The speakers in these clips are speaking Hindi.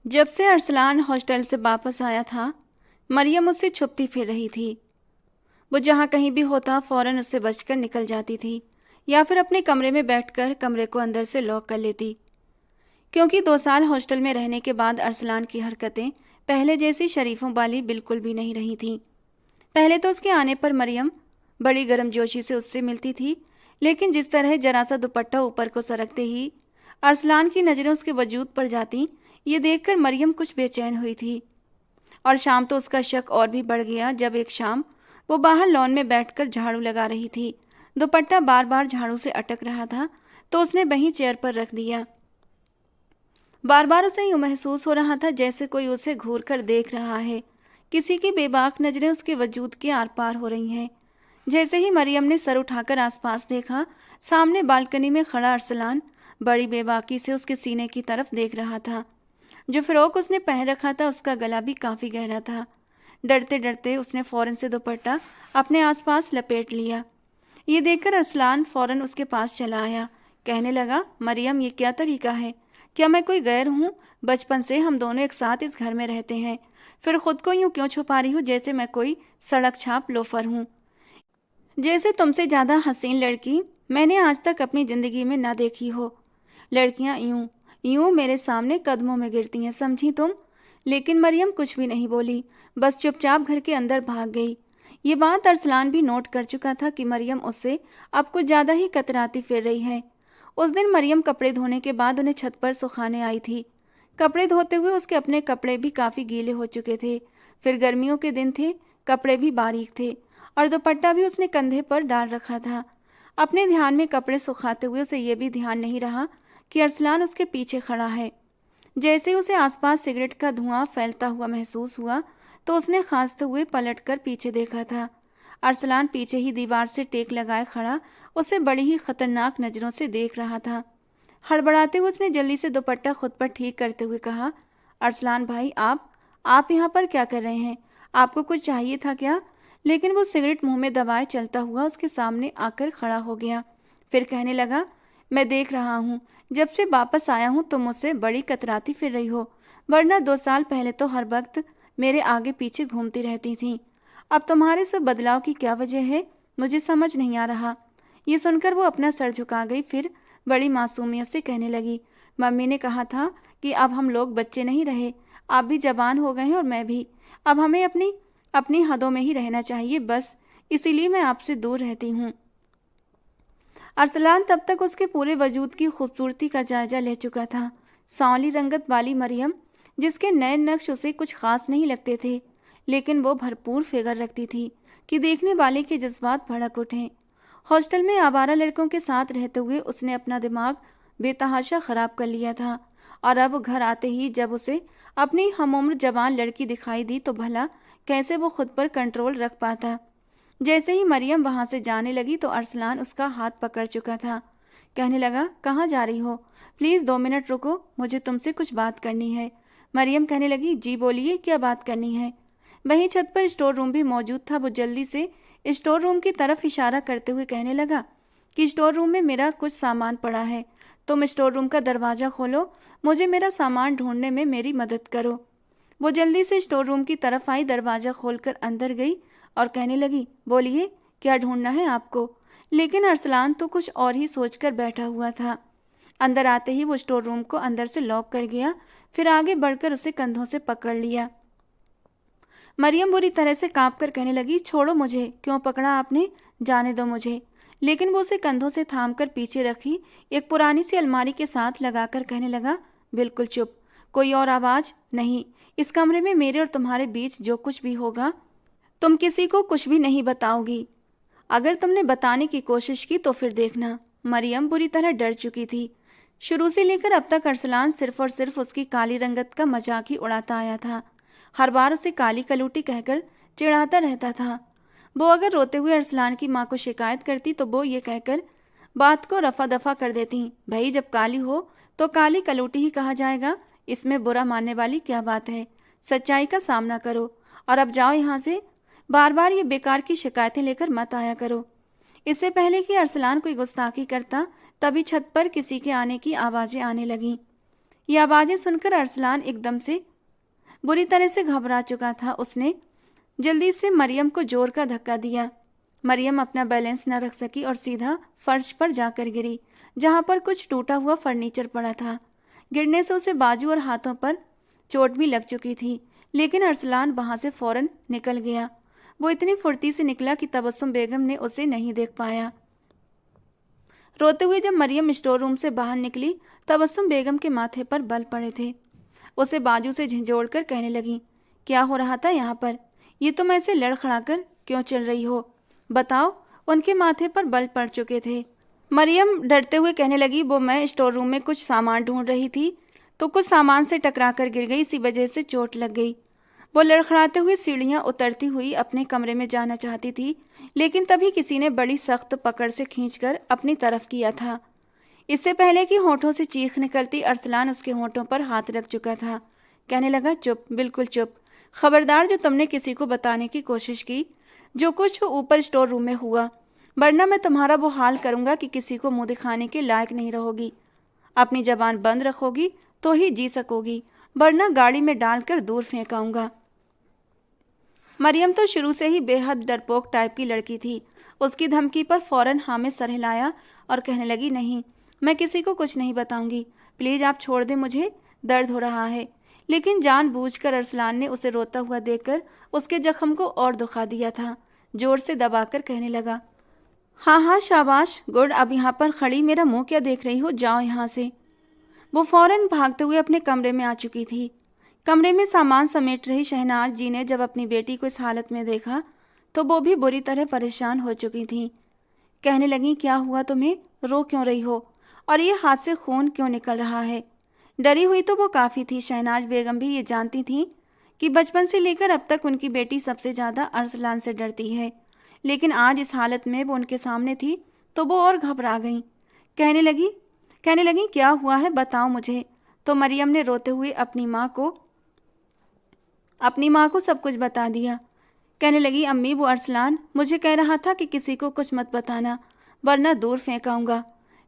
जब से अरसलान हॉस्टल से वापस आया था, मरियम उससे छुपती फिर रही थी। वो जहाँ कहीं भी होता फौरन उससे बचकर निकल जाती थी या फिर अपने कमरे में बैठकर कमरे को अंदर से लॉक कर लेती। क्योंकि 2 साल हॉस्टल में रहने के बाद अरसलान की हरकतें पहले जैसी शरीफों वाली बिल्कुल भी नहीं रही थीं। पहले तो उसके आने पर मरियम बड़ी गर्मजोशी से उससे मिलती थी, लेकिन जिस तरह जरा सा दुपट्टा ऊपर को सरकते ही अरसलान की नज़रें उसके वजूद पर जाती, ये देखकर मरियम कुछ बेचैन हुई थी। और शाम तो उसका शक और भी बढ़ गया जब एक शाम वो बाहर लॉन में बैठकर झाड़ू लगा रही थी। दुपट्टा बार बार झाड़ू से अटक रहा था, तो उसने वहीं चेयर पर रख दिया। बार बार उसे यूं महसूस हो रहा था जैसे कोई उसे घूर कर देख रहा है। किसी की बेबाक नजरें उसके वजूद के आर पार हो रही हैं। जैसे ही मरियम ने सर उठाकर आसपास देखा, सामने बालकनी में खड़ा अरसलान बड़ी बेबाकी से उसके सीने की तरफ देख रहा था। जो फ्रॉक उसने पहन रखा था उसका गला भी काफी गहरा था। डरते डरते उसने फौरन से दुपट्टा अपने आसपास लपेट लिया। ये देखकर अरसलान फौरन उसके पास चला आया। कहने लगा, मरियम ये क्या तरीका है? क्या मैं कोई गैर हूँ? बचपन से हम दोनों एक साथ इस घर में रहते हैं, फिर खुद को यूं क्यों छुपा रही हूँ जैसे मैं कोई सड़क छाप लोफर हूँ? जैसे तुमसे ज्यादा हसीन लड़की मैंने आज तक अपनी जिंदगी में ना देखी हो। लड़कियां यूं यूं मेरे सामने कदमों में गिरती हैं, समझी तुम? लेकिन मरियम कुछ भी नहीं बोली, बस चुपचाप घर के अंदर भाग गई। ये बात अरसलान भी नोट कर चुका था कि मरियम उससे अब कुछ ज्यादा ही कतराती फिर रही है। उस दिन मरियम कपड़े धोने के बाद उन्हें छत पर सुखाने आई थी। कपड़े धोते हुए उसके अपने कपड़े भी काफी गीले हो चुके थे। फिर गर्मियों के दिन थे, कपड़े भी बारीक थे और दुपट्टा भी उसने कंधे पर डाल रखा था। अपने ध्यान में कपड़े सुखाते हुए उसे यह भी ध्यान नहीं रहा कि अरसलान उसके पीछे खड़ा है। जैसे ही उसे आसपास सिगरेट का धुआं फैलता हुआ महसूस हुआ, तो उसने खांसते हुए पलटकर पीछे देखा था। अरसलान पीछे ही दीवार से टेक लगाए खड़ा उसे बड़ी ही खतरनाक नजरों से देख रहा था। हड़बड़ाते हुए उसने जल्दी से दुपट्टा खुद पर ठीक करते हुए कहा, अरसलान भाई, आप यहाँ पर क्या कर रहे हैं? आपको कुछ चाहिए था क्या? लेकिन वो सिगरेट मुंह में दबाए चलता हुआ उसके सामने आकर खड़ा हो गया। फिर कहने लगा, मैं देख रहा हूँ, जब से वापस आया हूँ तुम मुझसे बड़ी कतराती फिर रही हो, वरना 2 साल पहले तो हर वक्त मेरे आगे पीछे घूमती रहती थी। अब तुम्हारे सब बदलाव की क्या वजह है, मुझे समझ नहीं आ रहा। ये सुनकर वो अपना सर झुका गई। फिर बड़ी मासूमियत से कहने लगी, मम्मी ने कहा था कि अब हम लोग बच्चे नहीं रहे, आप भी जवान हो गए हैं और मैं भी। अब हमें अपनी अपनी हदों में ही रहना चाहिए, बस इसीलिए मैं आपसे दूर रहती हूँ। अरसलान तब तक उसके पूरे वजूद की खूबसूरती का जायजा ले चुका था। सांवली रंगत वाली मरियम, जिसके नए नक्श उसे कुछ खास नहीं लगते थे, लेकिन वो भरपूर फिगर रखती थी कि देखने वाले के जज्बात भड़क उठें। हॉस्टल में आवारा लड़कों के साथ रहते हुए उसने अपना दिमाग बेतहाशा खराब कर लिया था, और अब घर आते ही जब उसे अपनी हमउम्र जवान लड़की दिखाई दी तो भला कैसे वो खुद पर कंट्रोल रख पाता। जैसे ही मरियम वहां से जाने लगी तो अरसलान उसका हाथ पकड़ चुका था। कहने लगा, कहाँ जा रही हो? प्लीज़ 2 मिनट रुको, मुझे तुमसे कुछ बात करनी है। मरियम कहने लगी, जी बोलिए, क्या बात करनी है? वहीं छत पर स्टोर रूम भी मौजूद था। वो जल्दी से स्टोर रूम की तरफ इशारा करते हुए कहने लगा कि स्टोर रूम में मेरा कुछ सामान पड़ा है, तुम स्टोर रूम का दरवाज़ा खोलो, मुझे मेरा सामान ढूंढने में मेरी मदद करो। वो जल्दी से स्टोर रूम की तरफ आई, दरवाज़ा खोलकर अंदर गई और कहने लगी, बोलिए, क्या ढूंढना है आपको? लेकिन अरसलान तो कुछ और ही सोचकर बैठा हुआ था। अंदर आते ही वो स्टोर रूम को अंदर से लॉक कर गया, फिर आगे बढ़कर उसे कंधों से पकड़ लिया। मरियम बुरी तरह से कांप कर कहने लगी, छोड़ो मुझे, क्यों पकड़ा आपने? जाने दो मुझे। लेकिन वो उसे कंधों से थाम कर पीछे रखी एक पुरानी सी अलमारी के साथ लगाकर कहने लगा, बिल्कुल चुप, कोई और आवाज़ नहीं। इस कमरे में मेरे और तुम्हारे बीच जो कुछ भी होगा, तुम किसी को कुछ भी नहीं बताओगी। अगर तुमने बताने की कोशिश की तो फिर देखना। मरियम बुरी तरह डर चुकी थी। शुरू से लेकर अब तक अरसलान सिर्फ और सिर्फ उसकी काली रंगत का मजाक ही उड़ाता आया था। हर बार उसे काली कलूटी कहकर चिढ़ाता रहता था। वो अगर रोते हुए अरसलान की माँ को शिकायत करती तो वो ये कहकर बात को रफा दफा कर देती, भाई जब काली हो तो काली कलूटी ही कहा जाएगा, इसमें बुरा मानने वाली क्या बात है? सच्चाई का सामना करो और अब जाओ यहाँ से। बार बार ये बेकार की शिकायतें लेकर मत आया करो। इससे पहले कि अरसलान कोई गुस्ताखी करता, तभी छत पर किसी के आने की आवाज़ें आने लगीं। ये आवाज़ें सुनकर अरसलान एकदम से बुरी तरह से घबरा चुका था। उसने जल्दी से मरियम को जोर का धक्का दिया। मरियम अपना बैलेंस न रख सकी और सीधा फर्श पर जाकर गिरी, जहां पर कुछ टूटा हुआ फर्नीचर पड़ा था। गिरने से उसे बाजू और हाथों पर चोट भी लग चुकी थी, लेकिन अरसलान वहां से फौरन निकल गया। वो इतनी फुर्ती से निकला कि तबस्सुम बेगम ने उसे नहीं देख पाया। रोते हुए जब मरियम स्टोर रूम से बाहर निकली, तबस्सुम बेगम के माथे पर बल पड़े थे। उसे बाजू से झंझोड़ कर कहने लगी, क्या हो रहा था यहाँ पर? ये तुम ऐसे लड़खड़ाकर क्यों चल रही हो? बताओ। उनके माथे पर बल पड़ चुके थे। मरियम डरते हुए कहने लगी, वो मैं स्टोर रूम में कुछ सामान ढूंढ रही थी तो कुछ सामान से टकरा कर गिर गई, इसी वजह से चोट लग गई। वो लड़खड़ाते हुए सीढ़ियां उतरती हुई अपने कमरे में जाना चाहती थी, लेकिन तभी किसी ने बड़ी सख्त पकड़ से खींचकर अपनी तरफ किया था। इससे पहले कि होठों से चीख निकलती, अरसलान उसके होठों पर हाथ रख चुका था। कहने लगा, चुप, बिल्कुल चुप। खबरदार जो तुमने किसी को बताने की कोशिश की जो कुछ ऊपर स्टोर रूम में हुआ, वरना मैं तुम्हारा वो हाल करूंगा कि किसी को मुंह दिखाने के लायक नहीं रहोगी। अपनी जबान बंद रखोगी तो ही जी सकोगी, वरना गाड़ी में डालकर दूर फेंकाऊंगा। मरियम तो शुरू से ही बेहद डरपोक टाइप की लड़की थी। उसकी धमकी पर फौरन हाँ में सर हिलाया और कहने लगी, नहीं, मैं किसी को कुछ नहीं बताऊंगी। प्लीज आप छोड़ दें, मुझे दर्द हो रहा है। लेकिन जानबूझकर अरसलान ने उसे रोता हुआ देखकर उसके जख्म को और दुखा दिया था। जोर से दबाकर कहने लगा, हाँ हाँ शाबाश, गुड। अब यहाँ पर खड़ी मेरा मुंह क्या देख रही हो? जाओ यहाँ से। वो फौरन भागते हुए अपने कमरे में आ चुकी थी। कमरे में सामान समेट रही शहनाज जी ने जब अपनी बेटी को इस हालत में देखा तो वो भी बुरी तरह परेशान हो चुकी थी। कहने लगी, क्या हुआ तुम्हें? रो क्यों रही हो? और ये हाथ से खून क्यों निकल रहा है? डरी हुई तो वो काफ़ी थी। शहनाज बेगम भी ये जानती थी कि बचपन से लेकर अब तक उनकी बेटी सबसे ज़्यादा अरसलान से डरती है, लेकिन आज इस हालत में वो उनके सामने थी तो वो और घबरा गई। कहने लगी, क्या हुआ है, बताओ मुझे। तो मरियम ने रोते हुए अपनी माँ को सब कुछ बता दिया। कहने लगी, अम्मी, वो अरसलान मुझे कह रहा था कि किसी को कुछ मत बताना, वरना दूर फेंकाऊंगा।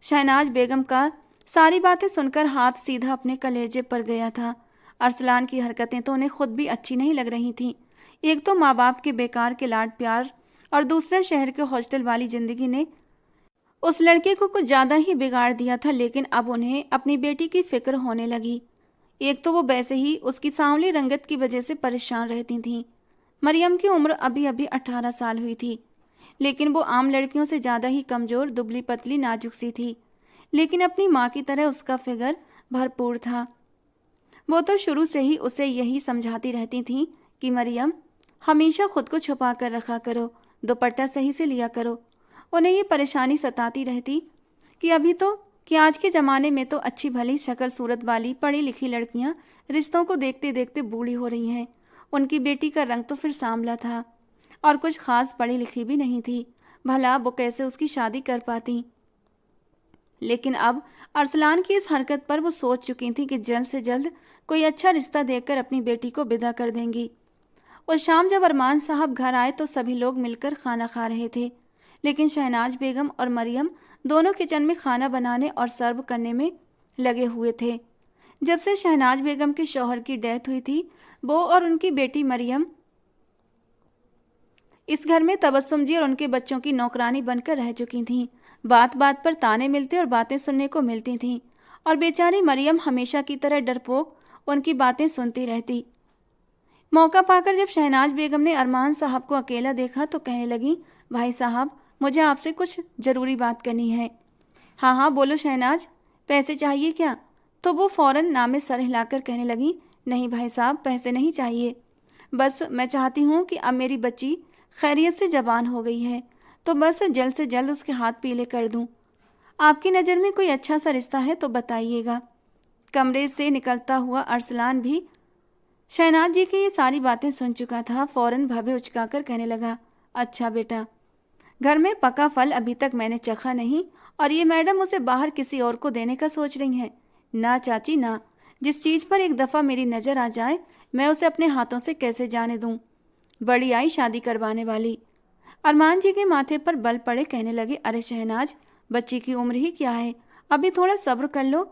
शहनाज बेगम का सारी बातें सुनकर हाथ सीधा अपने कलेजे पर गया था। अरसलान की हरकतें तो उन्हें खुद भी अच्छी नहीं लग रही थीं। एक तो माँ बाप के बेकार के लाड प्यार और दूसरा शहर के हॉस्टल वाली जिंदगी ने उस लड़के को कुछ ज़्यादा ही बिगाड़ दिया था। लेकिन अब उन्हें अपनी बेटी की फिक्र होने लगी। एक तो वो वैसे ही उसकी सांवली रंगत की वजह से परेशान रहती थीं। मरियम की उम्र अभी अभी 18 साल हुई थी, लेकिन वो आम लड़कियों से ज़्यादा ही कमज़ोर, दुबली पतली, नाजुक सी थी। लेकिन अपनी माँ की तरह उसका फिगर भरपूर था। वो तो शुरू से ही उसे यही समझाती रहती थी कि मरियम, हमेशा खुद को छुपा कर रखा करो, दुपट्टा सही से लिया करो। उन्हें ये परेशानी सताती रहती कि आज के ज़माने में तो अच्छी भली शक्ल सूरत वाली पढ़ी लिखी लड़कियां रिश्तों को देखते देखते बूढ़ी हो रही हैं। उनकी बेटी का रंग तो फिर सांवला था और कुछ खास पढ़ी लिखी भी नहीं थी। भला वो कैसे उसकी शादी कर पाती? लेकिन अब अरसलान की इस हरकत पर वो सोच चुकी थी कि जल्द से जल्द कोई अच्छा रिश्ता देखकर अपनी बेटी को विदा कर देंगी। उस शाम जब अरमान साहब घर आए तो सभी लोग मिलकर खाना खा रहे थे, लेकिन शहनाज बेगम और मरियम दोनों किचन में खाना बनाने और सर्व करने में लगे हुए थे। जब से शहनाज बेगम के शौहर की डेथ हुई थी, वो और उनकी बेटी मरियम इस घर में तबस्सुम जी और उनके बच्चों की नौकरानी बनकर रह चुकी थीं। बात बात पर ताने मिलते और बातें सुनने को मिलती थीं, और बेचारी मरियम हमेशा की तरह डरपोक उनकी बातें सुनती रहती। मौका पाकर जब शहनाज बेगम ने अरमान साहब को अकेला देखा तो कहने लगी, भाई साहब, मुझे आपसे कुछ ज़रूरी बात करनी है। हाँ हाँ बोलो शहनाज, पैसे चाहिए क्या? तो वो फ़ौरन नामे सर हिलाकर कहने लगी, नहीं भाई साहब, पैसे नहीं चाहिए। बस मैं चाहती हूँ कि अब मेरी बच्ची खैरियत से जवान हो गई है तो बस जल्द से जल्द उसके हाथ पीले कर दूँ। आपकी नज़र में कोई अच्छा सा रिश्ता है तो बताइएगा। कमरे से निकलता हुआ अरसलान भी शहनाज जी की ये सारी बातें सुन चुका था। फ़ौरन भवें उचकाकर कहने लगा, अच्छा बेटा, घर में पका फल अभी तक मैंने चखा नहीं और ये मैडम उसे बाहर किसी और को देने का सोच रही हैं। ना चाची ना, जिस चीज़ पर एक दफ़ा मेरी नज़र आ जाए मैं उसे अपने हाथों से कैसे जाने दूँ। बड़ी आई शादी करवाने वाली। अरमान जी के माथे पर बल पड़े कहने लगे, अरे शहनाज, बच्ची की उम्र ही क्या है, अभी थोड़ा सब्र कर लो।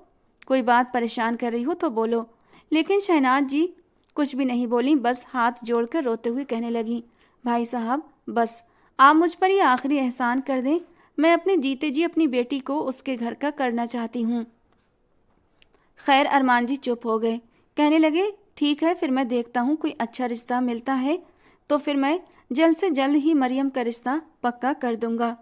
कोई बात परेशान कर रही हो तो बोलो। लेकिन शहनाज जी कुछ भी नहीं बोली, बस हाथ जोड़कर रोते हुए कहने लगी, भाई साहब बस आप मुझ पर ये आखिरी एहसान कर दें। मैं अपने जीते जी अपनी बेटी को उसके घर का करना चाहती हूँ। खैर अरमान जी चुप हो गए। कहने लगे, ठीक है फिर मैं देखता हूँ कोई अच्छा रिश्ता मिलता है तो फिर मैं जल्द से जल्द ही मरियम का रिश्ता पक्का कर दूंगा।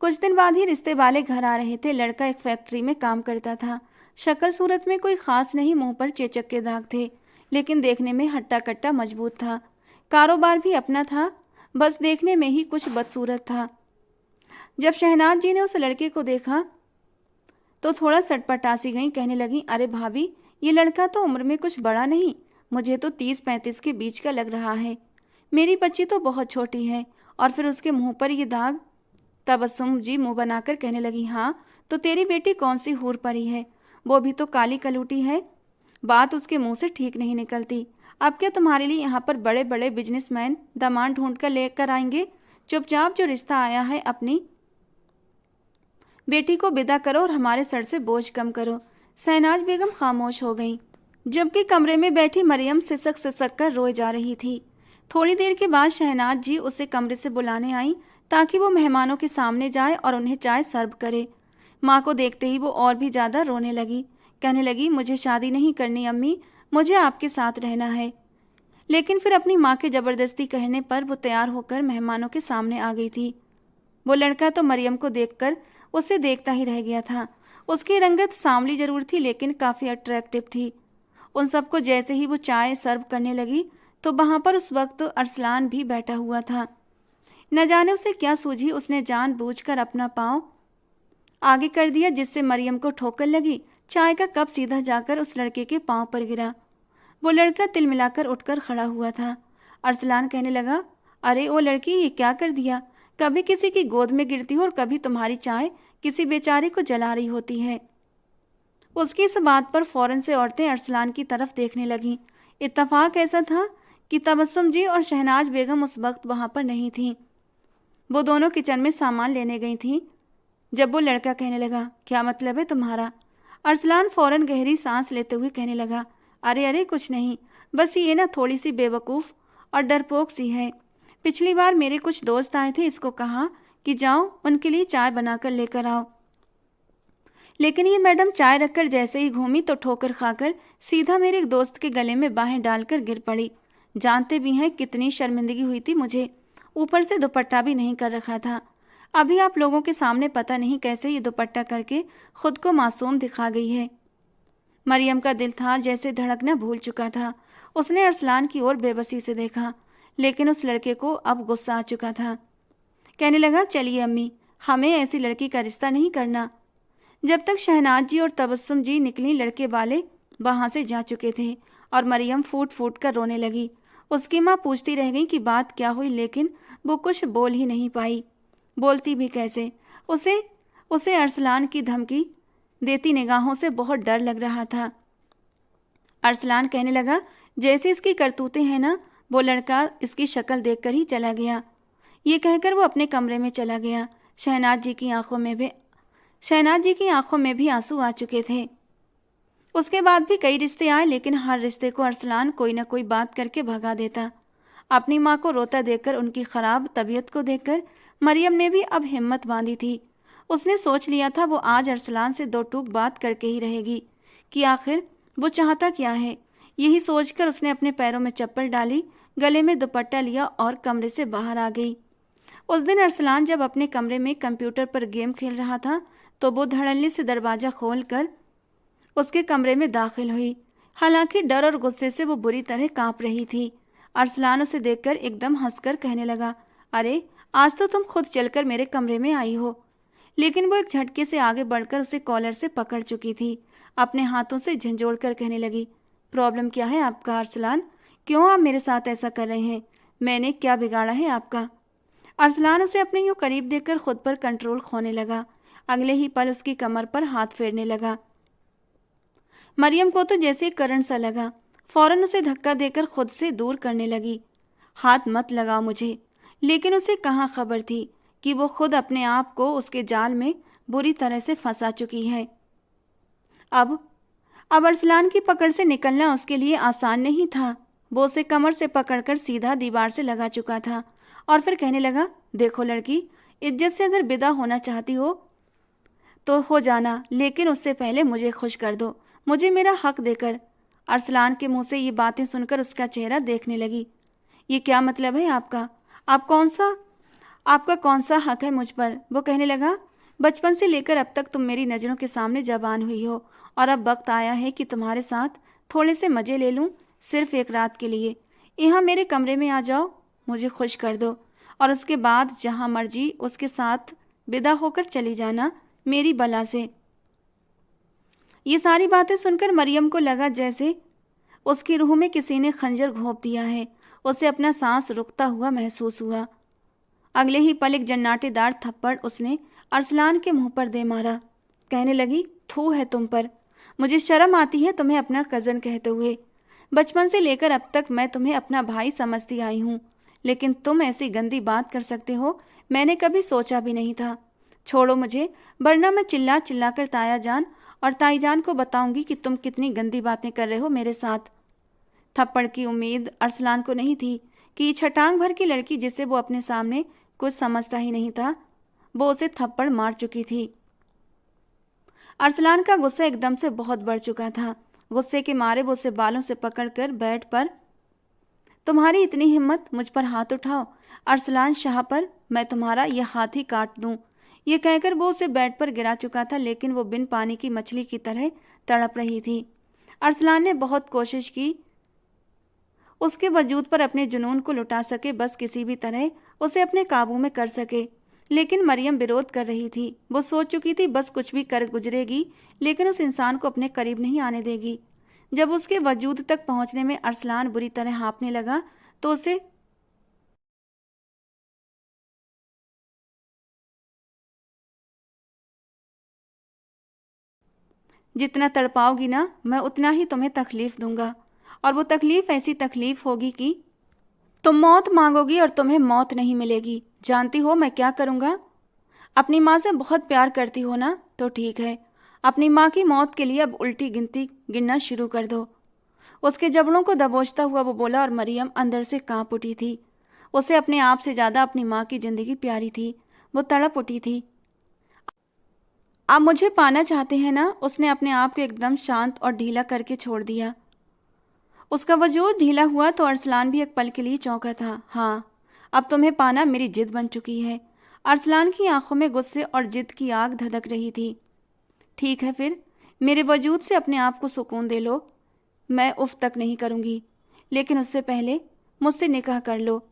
कुछ दिन बाद ही रिश्ते वाले घर आ रहे थे। लड़का एक फैक्ट्री में काम करता था। शक्ल सूरत में कोई खास नहीं, मुंह पर चेचक के दाग थे, लेकिन देखने में हट्टा कट्टा मजबूत था। कारोबार भी अपना था, बस देखने में ही कुछ बदसूरत था। जब शहनाज जी ने उस लड़के को देखा तो थोड़ा सटपटा सी गई। कहने लगी, अरे भाभी ये लड़का तो उम्र में कुछ बड़ा नहीं, मुझे तो 30-35 के बीच का लग रहा है। मेरी बच्ची तो बहुत छोटी है। और फिर उसके मुंह पर ये दाग। तबस्सुम जी मुंह बनाकर कहने लगी, हाँ तो तेरी बेटी कौन सी हूर परी है, वो भी तो काली कलूटी है। बात उसके मुंह से ठीक नहीं निकलती। अब क्या तुम्हारे लिए यहाँ पर बड़े बड़े बिजनेसमैन दामाद ढूंढ कर लेकर आएंगे। चुपचाप जो रिश्ता आया है अपनी बेटी को विदा करो और हमारे सर से बोझ कम करो। शहनाज बेगम खामोश हो गई, जबकि कमरे में बैठी मरियम सिसक सिसक कर रोए जा रही थी। थोड़ी देर के बाद शहनाज जी उसे कमरे से बुलाने आई ताकि वो मेहमानों के सामने जाए और उन्हें चाय सर्व करे। माँ को देखते ही वो और भी ज़्यादा रोने लगी। कहने लगी, मुझे शादी नहीं करनी अम्मी, मुझे आपके साथ रहना है। लेकिन फिर अपनी माँ के ज़बरदस्ती कहने पर वो तैयार होकर मेहमानों के सामने आ गई थी। वो लड़का तो मरियम को देखकर उसे देखता ही रह गया था। उसकी रंगत सांवली जरूर थी लेकिन काफ़ी अट्रैक्टिव थी। उन सबको जैसे ही वो चाय सर्व करने लगी तो वहाँ पर उस वक्त अरसलान भी बैठा हुआ था। न जाने उसे क्या सूझी, उसने जानबूझकर अपना पाँव आगे कर दिया जिससे मरियम को ठोकर लगी। चाय का कप सीधा जाकर उस लड़के के पाँव पर गिरा। वो लड़का तिलमिलाकर उठकर खड़ा हुआ था। अरसलान कहने लगा, अरे ओ लड़की ये क्या कर दिया, कभी किसी की गोद में गिरती हो और कभी तुम्हारी चाय किसी बेचारे को जला रही होती है। उसकी इस बात पर फौरन से औरतें अरसलान की तरफ देखने लगीं। इत्तफाक ऐसा था कि तबस्सुम जी और शहनाज बेगम उस वक्त वहां पर नहीं थीं। वो दोनों किचन में सामान लेने गई थीं। जब वो लड़का कहने लगा, क्या मतलब है तुम्हारा, अरसलान फौरन गहरी सांस लेते हुए कहने लगा, अरे अरे कुछ नहीं, बस ये ना थोड़ी सी बेवकूफ़ और डरपोक सी है। पिछली बार मेरे कुछ दोस्त आए थे, इसको कहा कि जाओ उनके लिए चाय बनाकर लेकर आओ। लेकिन ये मैडम चाय रखकर जैसे ही घूमी तो ठोकर खाकर सीधा मेरे एक दोस्त के गले में बाहें डालकर गिर पड़ी। जानते भी हैं कितनी शर्मिंदगी हुई थी मुझे, ऊपर से दुपट्टा भी नहीं कर रखा था। अभी आप लोगों के सामने पता नहीं कैसे ये दुपट्टा करके खुद को मासूम दिखा गई है। मरियम का दिल था जैसे धड़कना भूल चुका था। उसने अरसलान की ओर बेबसी से देखा, लेकिन उस लड़के को अब गुस्सा आ चुका था। कहने लगा, चलिए अम्मी, हमें ऐसी लड़की का रिश्ता नहीं करना। जब तक शहनाज जी और तबस्सुम जी निकली, लड़के वाले वहां से जा चुके थे और मरियम फूट फूट कर रोने लगी। उसकी माँ पूछती रह गई कि बात क्या हुई, लेकिन वो कुछ बोल ही नहीं पाई। बोलती भी कैसे, उसे उसे अरसलान की धमकी देती निगाहों से बहुत डर लग रहा था। अरसलान कहने लगा, जैसे इसकी करतूतें हैं ना, वो लड़का इसकी शक्ल देखकर ही चला गया। ये कहकर वो अपने कमरे में चला गया। शहनाज जी की आंखों में भी आंसू आ चुके थे। उसके बाद भी कई रिश्ते आए, लेकिन हर रिश्ते को अरसलान कोई ना कोई बात करके भगा देता। अपनी माँ को रोता देखकर, उनकी खराब तबीयत को देखकर मरियम ने भी अब हिम्मत बांधी थी। उसने सोच लिया था वो आज अरसलान से दो टूक बात करके ही रहेगी कि आखिर वो चाहता क्या है। यही सोचकर उसने अपने पैरों में चप्पल डाली, गले में दुपट्टा लिया और कमरे से बाहर आ गई। उस दिन अरसलान जब अपने कमरे में कंप्यूटर पर गेम खेल रहा था तो वो धड़ल्ले से दरवाज़ा खोलकर उसके कमरे में दाखिल हुई। हालांकि डर और गुस्से से वो बुरी तरह कांप रही थी। अरसलान उसे देखकर एकदम हंसकर कहने लगा, अरे आज तो तुम खुद चलकर मेरे कमरे में आई हो। लेकिन वो एक झटके से आगे बढ़कर उसे कॉलर से पकड़ चुकी थी। अपने हाथों से झंझोड़ कर कहने लगी, प्रॉब्लम क्या है आपका अरसलान, क्यों आप मेरे साथ ऐसा कर रहे हैं, मैंने क्या बिगाड़ा है आपका। अरसलान उसे अपने यूं करीब देखकर खुद पर कंट्रोल खोने लगा। अगले ही पल उसकी कमर पर हाथ फेरने लगा। मरियम को तो जैसे करंट सा लगा, फौरन उसे धक्का देकर खुद से दूर करने लगी। हाथ मत लगाओ मुझे। लेकिन उसे कहाँ खबर थी कि वो खुद अपने आप को उसके जाल में बुरी तरह से फंसा चुकी है। अब अब अरसलान की पकड़ से निकलना उसके लिए आसान नहीं था। वो उसे कमर से पकड़कर सीधा दीवार से लगा चुका था और फिर कहने लगा, देखो लड़की, इज्जत से अगर विदा होना चाहती हो तो हो जाना, लेकिन उससे पहले मुझे खुश कर दो, मुझे मेरा हक देकर। अरसलान के मुंह से ये बातें सुनकर उसका चेहरा देखने लगी। ये क्या मतलब है आपका? आप कौन सा आपका कौन सा हक है मुझ पर? वो कहने लगा, बचपन से लेकर अब तक तुम मेरी नज़रों के सामने जवान हुई हो और अब वक्त आया है कि तुम्हारे साथ थोड़े से मज़े ले लूं, सिर्फ एक रात के लिए। यहाँ मेरे कमरे में आ जाओ, मुझे खुश कर दो और उसके बाद जहाँ मर्जी उसके साथ विदा होकर चली जाना, मेरी बला से। ये सारी बातें सुनकर मरियम को लगा जैसे उसकी रूह में किसी ने खंजर घोंप दिया है। उसे अपना सांस रुकता हुआ महसूस हुआ। अगले ही पल एक जन्नाटेदार थप्पड़ उसने अरसलान के मुंह पर दे मारा। कहने लगी, थू है तुम पर, मुझे शर्म आती है तुम्हें अपना कज़न कहते हुए। बचपन से लेकर अब तक मैं तुम्हें अपना भाई समझती आई हूँ, लेकिन तुम ऐसी गंदी बात कर सकते हो, मैंने कभी सोचा भी नहीं था। छोड़ो मुझे, वरना मैं चिल्ला चिल्ला कर ताया जान और ताई जान को बताऊंगी कि तुम कितनी गंदी बातें कर रहे हो मेरे साथ। थप्पड़ की उम्मीद अरसलान को नहीं थी कि छटांग भर की लड़की, जिसे वो अपने सामने कुछ समझता ही नहीं था, वो उसे थप्पड़ मार चुकी थी। अरसलान का गुस्सा एकदम से बहुत बढ़ चुका था। गुस्से के मारे वो उसे बालों से पकड़कर बेड पर, तुम्हारी इतनी हिम्मत, मुझ पर हाथ उठाओ, अरसलान शाह पर, मैं तुम्हारा यह हाथ ही काट दूं। ये कहकर वो उसे बेड पर गिरा चुका था, लेकिन वो बिन पानी की मछली की तरह तड़प रही थी। अरसलान ने बहुत कोशिश की उसके वजूद पर अपने जुनून को लुटा सके, बस किसी भी तरह उसे अपने काबू में कर सके, लेकिन मरियम विरोध कर रही थी। वो सोच चुकी थी बस कुछ भी कर गुजरेगी, लेकिन उस इंसान को अपने करीब नहीं आने देगी। जब उसके वजूद तक पहुंचने में अरसलान बुरी तरह हाँफने लगा तो उसे जितना तड़पाओगी ना, मैं उतना ही तुम्हें तकलीफ दूंगा, और वो तकलीफ ऐसी तकलीफ होगी कि तुम मौत मांगोगी और तुम्हें मौत नहीं मिलेगी। जानती हो मैं क्या करूंगा? अपनी माँ से बहुत प्यार करती हो ना, तो ठीक है, अपनी माँ की मौत के लिए अब उल्टी गिनती गिनना शुरू कर दो। उसके जबड़ों को दबोचता हुआ वो बोला, और मरियम अंदर से कांप उठी थी। उसे अपने आप से ज़्यादा अपनी माँ की जिंदगी प्यारी थी। वो तड़प उठी थी। आप मुझे पाना चाहते हैं ना? उसने अपने आप को एकदम शांत और ढीला करके छोड़ दिया। उसका वजूद ढीला हुआ तो अरसलान भी एक पल के लिए चौंका था। हाँ, अब तुम्हें पाना मेरी जिद बन चुकी है। अरसलान की आंखों में गुस्से और जिद की आग धधक रही थी। ठीक है फिर, मेरे वजूद से अपने आप को सुकून दे लो। मैं उफ तक नहीं करूँगी, लेकिन उससे पहले मुझसे निकाह कर लो।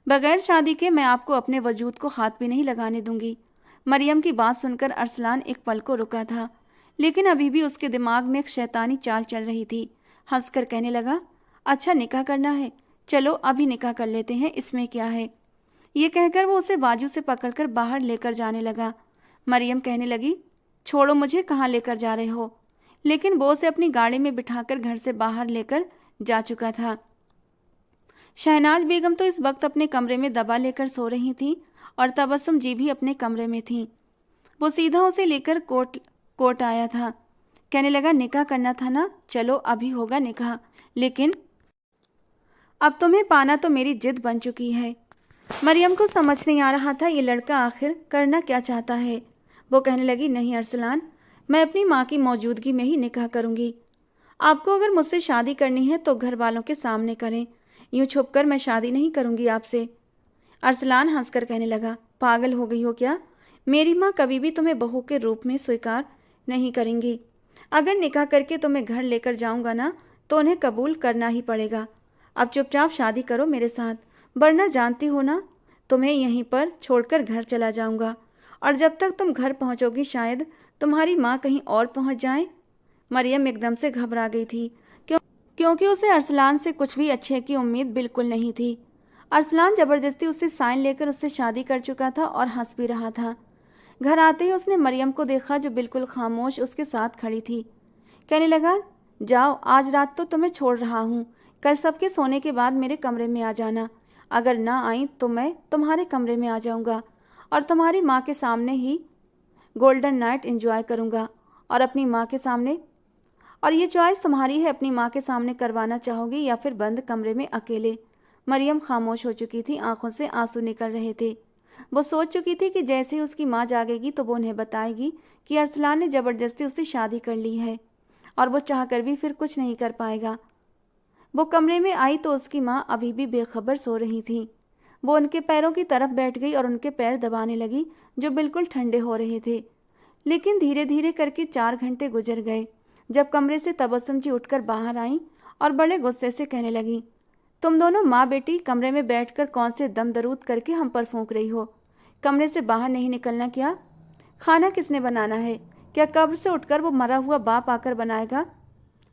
बगैर शादी के मैं आपको अपने वजूद को हाथ भी नहीं लगाने दूंगी। मरियम की बात सुनकर अरसलान एक पल को रुका था, लेकिन अभी भी उसके दिमाग में एक शैतानी चाल चल रही थी। हंसकर कहने लगा, अच्छा निकाह करना है, चलो अभी निकाह कर लेते हैं, इसमें क्या है। ये कहकर वो उसे बाजू से पकड़कर बाहर लेकर जाने लगा। मरियम कहने लगी, छोड़ो मुझे, कहाँ लेकर जा रहे हो? लेकिन वो उसे अपनी गाड़ी में बिठाकर घर से बाहर लेकर जा चुका था। शहनाज बेगम तो इस वक्त अपने कमरे में दबा लेकर सो रही थी और तबस्सुम जी भी अपने कमरे में थी। वो सीधा उसे लेकर कोर्ट आया था। कहने लगा, निकाह करना था ना, चलो अभी होगा निकाह, लेकिन अब तुम्हें पाना तो मेरी जिद बन चुकी है। मरियम को समझ नहीं आ रहा था ये लड़का आखिर करना क्या चाहता है। वो कहने लगी, नहीं अरसलान, मैं अपनी माँ की मौजूदगी में ही निकाह करूँगी। आपको अगर मुझसे शादी करनी है तो घर वालों के सामने करें, यूं छुपकर मैं शादी नहीं करूँगी आपसे। अरसलान हंसकर कहने लगा, पागल हो गई हो क्या? मेरी माँ कभी भी तुम्हें बहू के रूप में स्वीकार नहीं करेंगी। अगर निकाह करके तुम्हें घर लेकर जाऊंगा ना, तो उन्हें कबूल करना ही पड़ेगा। अब चुपचाप शादी करो मेरे साथ, वरना जानती हो ना, तुम्हें यहीं पर छोड़कर घर चला जाऊंगा, और जब तक तुम घर पहुंचोगी शायद तुम्हारी माँ कहीं और पहुंच जाए। मरियम एकदम से घबरा गई थी, क्योंकि उसे अरसलान से कुछ भी अच्छे की उम्मीद बिल्कुल नहीं थी। अरसलान जबरदस्ती उससे साइन लेकर उससे शादी कर चुका था और हंस भी रहा था। घर आते ही उसने मरियम को देखा, जो बिल्कुल खामोश उसके साथ खड़ी थी। कहने लगा, जाओ, आज रात तो तुम्हें छोड़ रहा हूँ, कल सबके सोने के बाद मेरे कमरे में आ जाना। अगर ना आई तो मैं तुम्हारे कमरे में आ जाऊँगा और तुम्हारी माँ के सामने ही गोल्डन नाइट एंजॉय करूँगा, और अपनी माँ के सामने, और ये चॉइस तुम्हारी है, अपनी माँ के सामने करवाना चाहोगी या फिर बंद कमरे में अकेले। मरियम खामोश हो चुकी थी, आंखों से आंसू निकल रहे थे। वो सोच चुकी थी कि जैसे ही उसकी माँ जागेगी तो वो उन्हें बताएगी कि अरसलान ने ज़बरदस्ती उससे शादी कर ली है और वो चाहकर भी फिर कुछ नहीं कर पाएगा। वो कमरे में आई तो उसकी माँ अभी भी बेखबर सो रही थी। वो उनके पैरों की तरफ बैठ गई और उनके पैर दबाने लगी जो बिल्कुल ठंडे हो रहे थे। लेकिन धीरे धीरे करके 4 घंटे गुजर गए जब कमरे से तबस्सुम जी उठकर बाहर आईं और बड़े गुस्से से कहने लगी, तुम दोनों माँ बेटी कमरे में बैठकर कौन से दम दरूद करके हम पर फूंक रही हो? कमरे से बाहर नहीं निकलना क्या? खाना किसने बनाना है? क्या कब्र से उठकर वो मरा हुआ बाप आकर बनाएगा?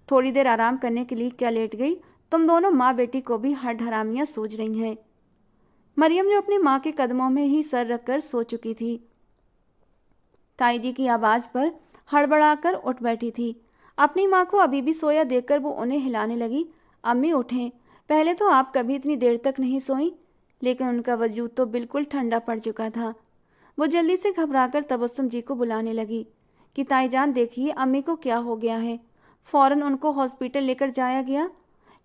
थोड़ी देर आराम करने के लिए क्या लेट गई? तुम दोनों माँ बेटी को भी हर हरामियाँ सूझ रही हैं। मरियम जो अपनी माँ के कदमों में ही सर रखकर सो चुकी थी, ताई जी की आवाज़ पर हड़बड़ाकर उठ बैठी थी। अपनी माँ को अभी भी सोया देखकर वो उन्हें हिलाने लगी। अम्मी उठें, पहले तो आप कभी इतनी देर तक नहीं सोईं। लेकिन उनका वजूद तो बिल्कुल ठंडा पड़ चुका था। वो जल्दी से घबराकर तबस्सुम जी को बुलाने लगी कि ताईजान देखिए अम्मी को क्या हो गया है। फ़ौरन उनको हॉस्पिटल लेकर जाया गया,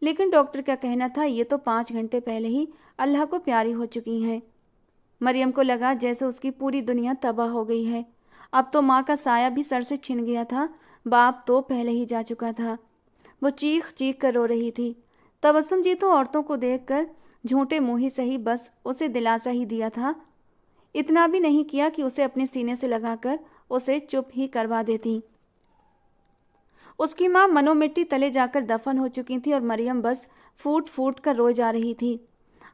लेकिन डॉक्टर का कहना था ये तो 5 घंटे पहले ही अल्लाह को प्यारी हो चुकी हैं। मरियम को लगा जैसे उसकी पूरी दुनिया तबाह हो गई है। अब तो माँ का साया भी सर से छिन गया था, बाप तो पहले ही जा चुका था। वो चीख चीख कर रो रही थी। तबस्सुम जी तो औरतों को देखकर झूठे मुँह ही सही बस उसे दिलासा ही दिया था, इतना भी नहीं किया कि उसे अपने सीने से लगाकर उसे चुप ही करवा देती। उसकी माँ मनो मिट्टी तले जाकर दफन हो चुकी थी और मरियम बस फूट फूट कर रो जा रही थी।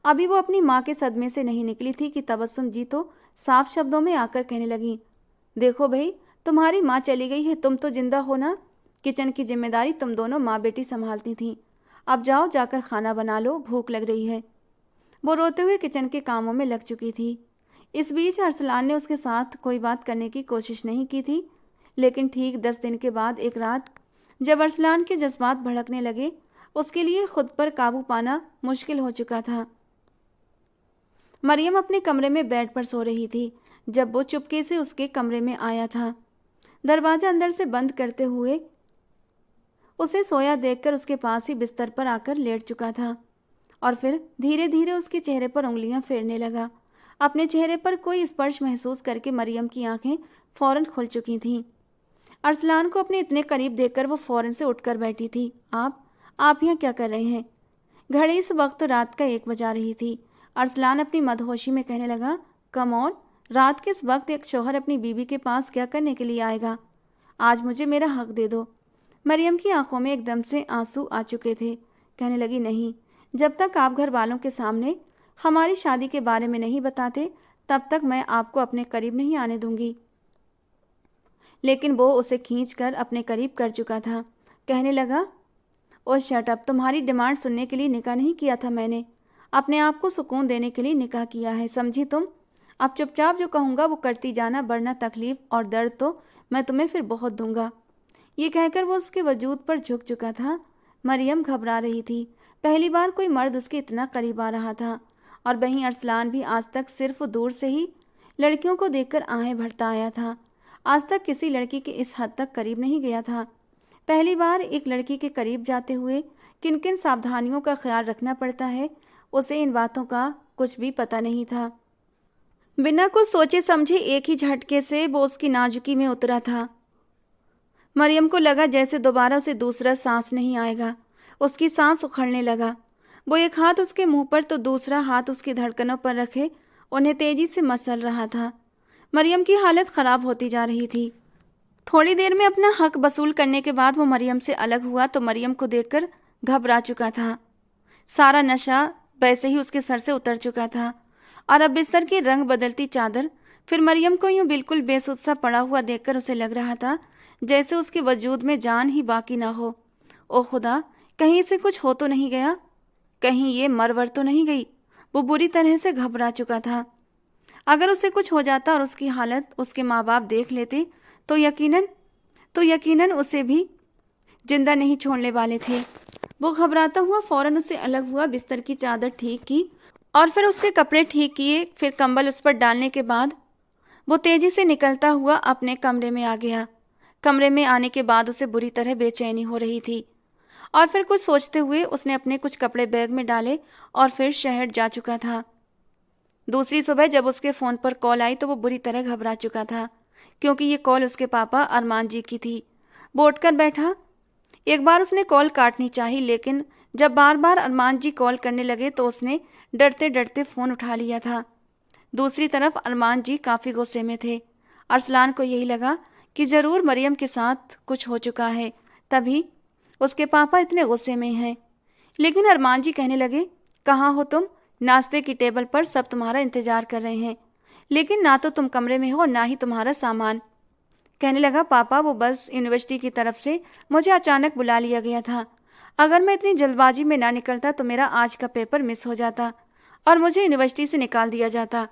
अभी वो अपनी माँ के सदमे से नहीं निकली थी कि तबस्सुम जी तो साफ शब्दों में आकर कहने लगी, देखो भाई, तुम्हारी माँ चली गई है, तुम तो जिंदा हो ना। किचन की जिम्मेदारी तुम दोनों माँ बेटी संभालती थी। अब जाओ, जाकर खाना बना लो, भूख लग रही है। वो रोते हुए किचन के कामों में लग चुकी थी। इस बीच अरसलान ने उसके साथ कोई बात करने की कोशिश नहीं की थी, लेकिन ठीक 10 दिन के बाद एक रात जब अरसलान के जज्बात भड़कने लगे, उसके लिए खुद पर काबू पाना मुश्किल हो चुका था। मरियम अपने कमरे में बेड पर सो रही थी जब वो चुपके से उसके कमरे में आया था। दरवाज़ा अंदर से बंद करते हुए उसे सोया देखकर उसके पास ही बिस्तर पर आकर लेट चुका था और फिर धीरे धीरे उसके चेहरे पर उंगलियां फेरने लगा। अपने चेहरे पर कोई स्पर्श महसूस करके मरियम की आंखें फौरन खुल चुकी थीं। अरसलान को अपने इतने करीब देखकर वो फौरन से उठकर बैठी थी। आप यहाँ क्या कर रहे हैं? घड़ी इस वक्त रात का 1 बजा रही थी। अरसलान अपनी मदहोशी में कहने लगा, कम ऑन, रात के इस वक्त एक शौहर अपनी बीवी के पास क्या करने के लिए आएगा? आज मुझे मेरा हक दे दो। मरियम की आंखों में एकदम से आंसू आ चुके थे। कहने लगी, नहीं, जब तक आप घर वालों के सामने हमारी शादी के बारे में नहीं बताते तब तक मैं आपको अपने करीब नहीं आने दूंगी। लेकिन वो उसे खींचकर अपने करीब कर चुका था। कहने लगा, ओ शट अप, तुम्हारी डिमांड सुनने के लिए निकाह नहीं किया था मैंने, अपने आप को सुकून देने के लिए निकाह किया है, समझी तुम? अब चुपचाप जो कहूँगा वो करती जाना, वरना तकलीफ और दर्द तो मैं तुम्हें फिर बहुत दूंगा। ये कहकर वो उसके वजूद पर झुक चुका था। मरियम घबरा रही थी। पहली बार कोई मर्द उसके इतना करीब आ रहा था और वहीं अरसलान भी आज तक सिर्फ दूर से ही लड़कियों को देखकर आहें भरता आया था। आज तक किसी लड़की के इस हद तक करीब नहीं गया था। पहली बार एक लड़की के करीब जाते हुए किन किन सावधानियों का ख्याल रखना पड़ता है, उसे इन बातों का कुछ भी पता नहीं था। बिना कुछ सोचे समझे एक ही झटके से वो उसकी नाजुकी में उतरा था। मरियम को लगा जैसे दोबारा उसे दूसरा सांस नहीं आएगा। उसकी सांस उखड़ने लगा। वो एक हाथ उसके मुंह पर तो दूसरा हाथ उसकी धड़कनों पर रखे उन्हें तेजी से मसल रहा था। मरियम की हालत ख़राब होती जा रही थी। थोड़ी देर में अपना हक वसूल करने के बाद वो मरियम से अलग हुआ तो मरियम को देखकर घबरा चुका था। सारा नशा वैसे ही उसके सर से उतर चुका था और अब बिस्तर की रंग बदलती चादर फिर मरियम को यूं बिल्कुल बेसुध सा पड़ा हुआ देखकर उसे लग रहा था जैसे उसके वजूद में जान ही बाकी ना हो। ओ खुदा, कहीं से कुछ हो तो नहीं गया? कहीं ये मरवर तो नहीं गई? वो बुरी तरह से घबरा चुका था। अगर उसे कुछ हो जाता और उसकी हालत उसके माँ बाप देख लेते तो यकीनन उसे भी जिंदा नहीं छोड़ने वाले थे। वो घबराता हुआ फौरन उससे अलग हुआ, बिस्तर की चादर ठीक की और फिर उसके कपड़े ठीक किए। फिर कंबल उस पर डालने के बाद वो तेजी से निकलता हुआ अपने कमरे में आ गया। कमरे में आने के बाद उसे बुरी तरह बेचैनी हो रही थी और फिर कुछ सोचते हुए उसने अपने कुछ कपड़े बैग में डाले और फिर शहर जा चुका था। दूसरी सुबह जब उसके फ़ोन पर कॉल आई तो वो बुरी तरह घबरा चुका था, क्योंकि ये कॉल उसके पापा अरमान जी की थी। वो उठकर बैठा। एक बार उसने कॉल काटनी चाही, लेकिन जब बार बार अरमान जी कॉल करने लगे तो उसने डरते डरते फ़ोन उठा लिया था। दूसरी तरफ अरमान जी काफ़ी गुस्से में थे। अरसलान को यही लगा कि ज़रूर मरियम के साथ कुछ हो चुका है, तभी उसके पापा इतने गुस्से में हैं। लेकिन अरमान जी कहने लगे, कहाँ हो तुम? नाश्ते की टेबल पर सब तुम्हारा इंतजार कर रहे हैं, लेकिन ना तो तुम कमरे में हो ना ही तुम्हारा सामान। कहने लगा, पापा वो बस यूनिवर्सिटी की तरफ से मुझे अचानक बुला लिया गया था। अगर मैं इतनी जल्दबाजी में ना निकलता तो मेरा आज का पेपर मिस हो जाता और मुझे यूनिवर्सिटी से निकाल दिया जाता।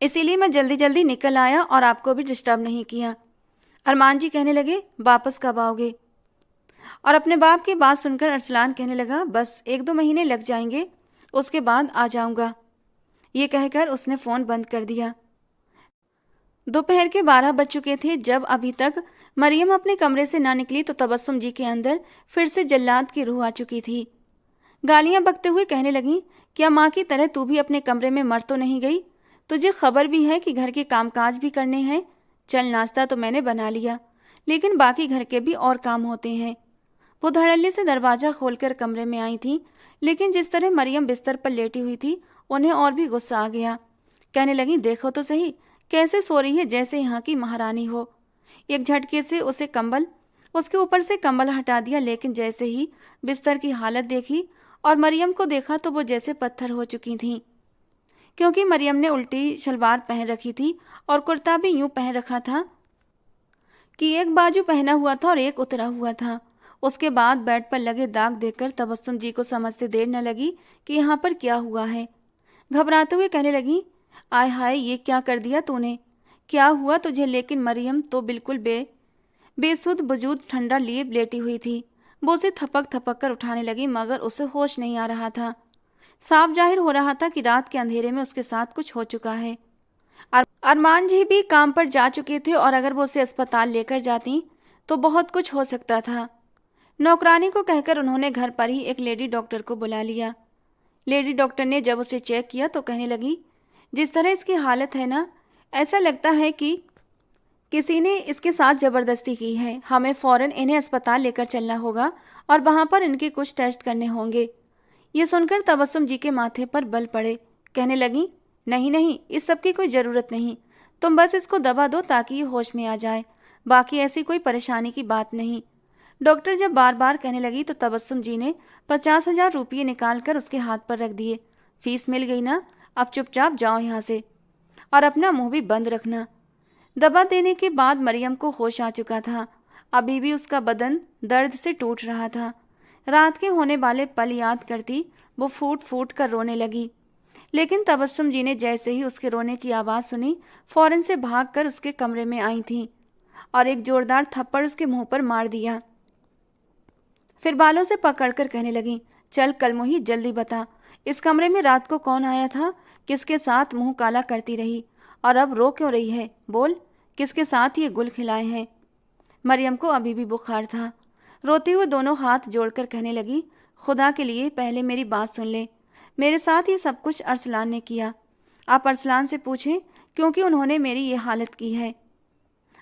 इसीलिए मैं जल्दी जल्दी निकल आया और आपको भी डिस्टर्ब नहीं किया। अरमान जी कहने लगे, वापस कब आओगे? और अपने बाप की बात सुनकर अरसलान कहने लगा, बस 1-2 महीने लग जाएंगे, उसके बाद आ जाऊंगा। ये कहकर उसने फ़ोन बंद कर दिया। दोपहर के 12 बज चुके थे जब अभी तक मरियम अपने कमरे से ना निकली तो तबस्सुम जी के अंदर फिर से जल्लाद की रूह आ चुकी थी। गालियां बकते हुए कहने लगी, क्या माँ की तरह तू भी अपने कमरे में मर तो नहीं गई? तुझे खबर भी है कि घर के कामकाज भी करने हैं। चल, नाश्ता तो मैंने बना लिया, लेकिन बाकी घर के भी और काम होते हैं। वो धड़ल्ले से दरवाज़ा खोलकर कमरे में आई थी, लेकिन जिस तरह मरियम बिस्तर पर लेटी हुई थी उन्हें और भी गुस्सा आ गया। कहने लगी, देखो तो सही कैसे सो रही है, जैसे यहाँ की महारानी हो। एक झटके से उसके ऊपर से कंबल हटा दिया, लेकिन जैसे ही बिस्तर की हालत देखी और मरियम को देखा तो वो जैसे पत्थर हो चुकी थीं, क्योंकि मरियम ने उल्टी शलवार पहन रखी थी और कुर्ता भी यूं पहन रखा था कि एक बाजू पहना हुआ था और एक उतरा हुआ था। उसके बाद बेड पर लगे दाग देखकर तबस्सुम जी को समझते देर न लगी कि यहाँ पर क्या हुआ है। घबराते हुए कहने लगी, आय हाय, ये क्या कर दिया तूने? क्या हुआ तुझे? लेकिन मरियम तो बिल्कुल बेसुध वजूद ठंडा लिए लेटी हुई थी। वो उसे थपक थपक कर उठाने लगी, मगर उसे होश नहीं आ रहा था। साफ जाहिर हो रहा था कि रात के अंधेरे में उसके साथ कुछ हो चुका है। अरमान जी भी काम पर जा चुके थे और अगर वो उसे अस्पताल लेकर जाती तो बहुत कुछ हो सकता था। नौकरानी को कहकर उन्होंने घर पर ही एक लेडी डॉक्टर को बुला लिया। लेडी डॉक्टर ने जब उसे चेक किया तो कहने लगी, जिस तरह इसकी हालत है ना, ऐसा लगता है कि किसी ने इसके साथ ज़बरदस्ती की है। हमें फ़ौरन इन्हें अस्पताल लेकर चलना होगा और वहाँ पर इनके कुछ टेस्ट करने होंगे। ये सुनकर तबस्सुम जी के माथे पर बल पड़े। कहने लगी, नहीं नहीं, इस सब की कोई ज़रूरत नहीं। तुम बस इसको दवा दो ताकि ये होश में आ जाए। बाकी ऐसी कोई परेशानी की बात नहीं। डॉक्टर जब बार बार कहने लगी तो तबस्सुम जी ने 50,000 रुपये निकाल कर उसके हाथ पर रख दिए। फीस मिल गई ना, अब चुपचाप जाओ यहाँ से और अपना मुंह भी बंद रखना। दवा देने के बाद मरियम को होश आ चुका था। अभी भी उसका बदन दर्द से टूट रहा था। रात के होने वाले पल याद करती वो फूट फूट कर रोने लगी। लेकिन तबस्सुम जी ने जैसे ही उसके रोने की आवाज़ सुनी, फौरन से भागकर उसके कमरे में आई थीं और एक जोरदार थप्पड़ उसके मुंह पर मार दिया। फिर बालों से पकड़कर कहने लगी, चल कलमुही, जल्दी बता, इस कमरे में रात को कौन आया था? किसके साथ मुंह काला करती रही और अब रो क्यों रही है? बोल, किसके साथ ये गुल खिलाए हैं? मरियम को अभी भी बुखार था। रोते हुए दोनों हाथ जोड़कर कहने लगी, खुदा के लिए पहले मेरी बात सुन ले। मेरे साथ ये सब कुछ अरसलान ने किया। आप अरसलान से पूछें, क्योंकि उन्होंने मेरी ये हालत की है।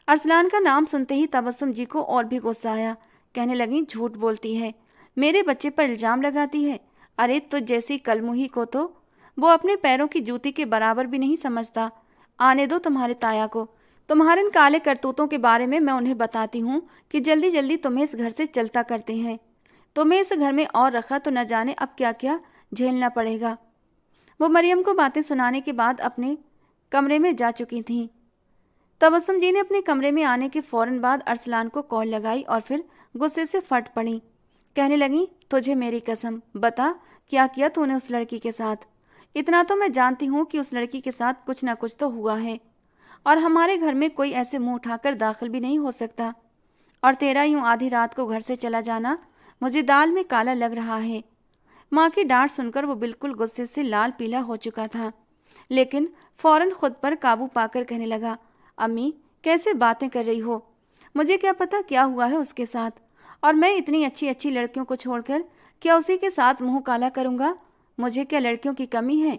अरसलान का नाम सुनते ही तबस्सुम जी को और भी गुस्सा आया। कहने लगी, झूठ बोलती है, मेरे बच्चे पर इल्ज़ाम लगाती है। अरे तो जैसी कलमुही को तो वो अपने पैरों की जूती के बराबर भी नहीं समझता। आने दो तुम्हारे ताया को। तुम्हारे इन काले करतूतों के बारे में मैं उन्हें बताती हूँ कि जल्दी जल्दी तुम्हें इस घर से चलता करते हैं। तुम्हें इस घर में और रखा तो न जाने अब क्या क्या झेलना पड़ेगा। वो मरियम को बातें सुनाने के बाद अपने कमरे में जा चुकी थीं। तबस्सुम जी ने अपने कमरे में आने के फौरन बाद अरसलान को कॉल लगाई और फिर गुस्से से फट पड़ी। कहने लगी, तुझे मेरी कसम, बता क्या किया तूने उस लड़की के साथ? इतना तो मैं जानती हूँ कि उस लड़की के साथ कुछ ना कुछ तो हुआ है और हमारे घर में कोई ऐसे मुंह उठाकर दाखिल भी नहीं हो सकता। और तेरा यूं आधी रात को घर से चला जाना मुझे दाल में काला लग रहा है। माँ की डांट सुनकर वो बिल्कुल गुस्से से लाल पीला हो चुका था, लेकिन फौरन खुद पर काबू पाकर कहने लगा, अम्मी कैसे बातें कर रही हो? मुझे क्या पता क्या हुआ है उसके साथ, और मैं इतनी अच्छी अच्छी लड़कियों को छोड़कर क्या उसी के साथ मुंह काला करूंगा? मुझे क्या लड़कियों की कमी है?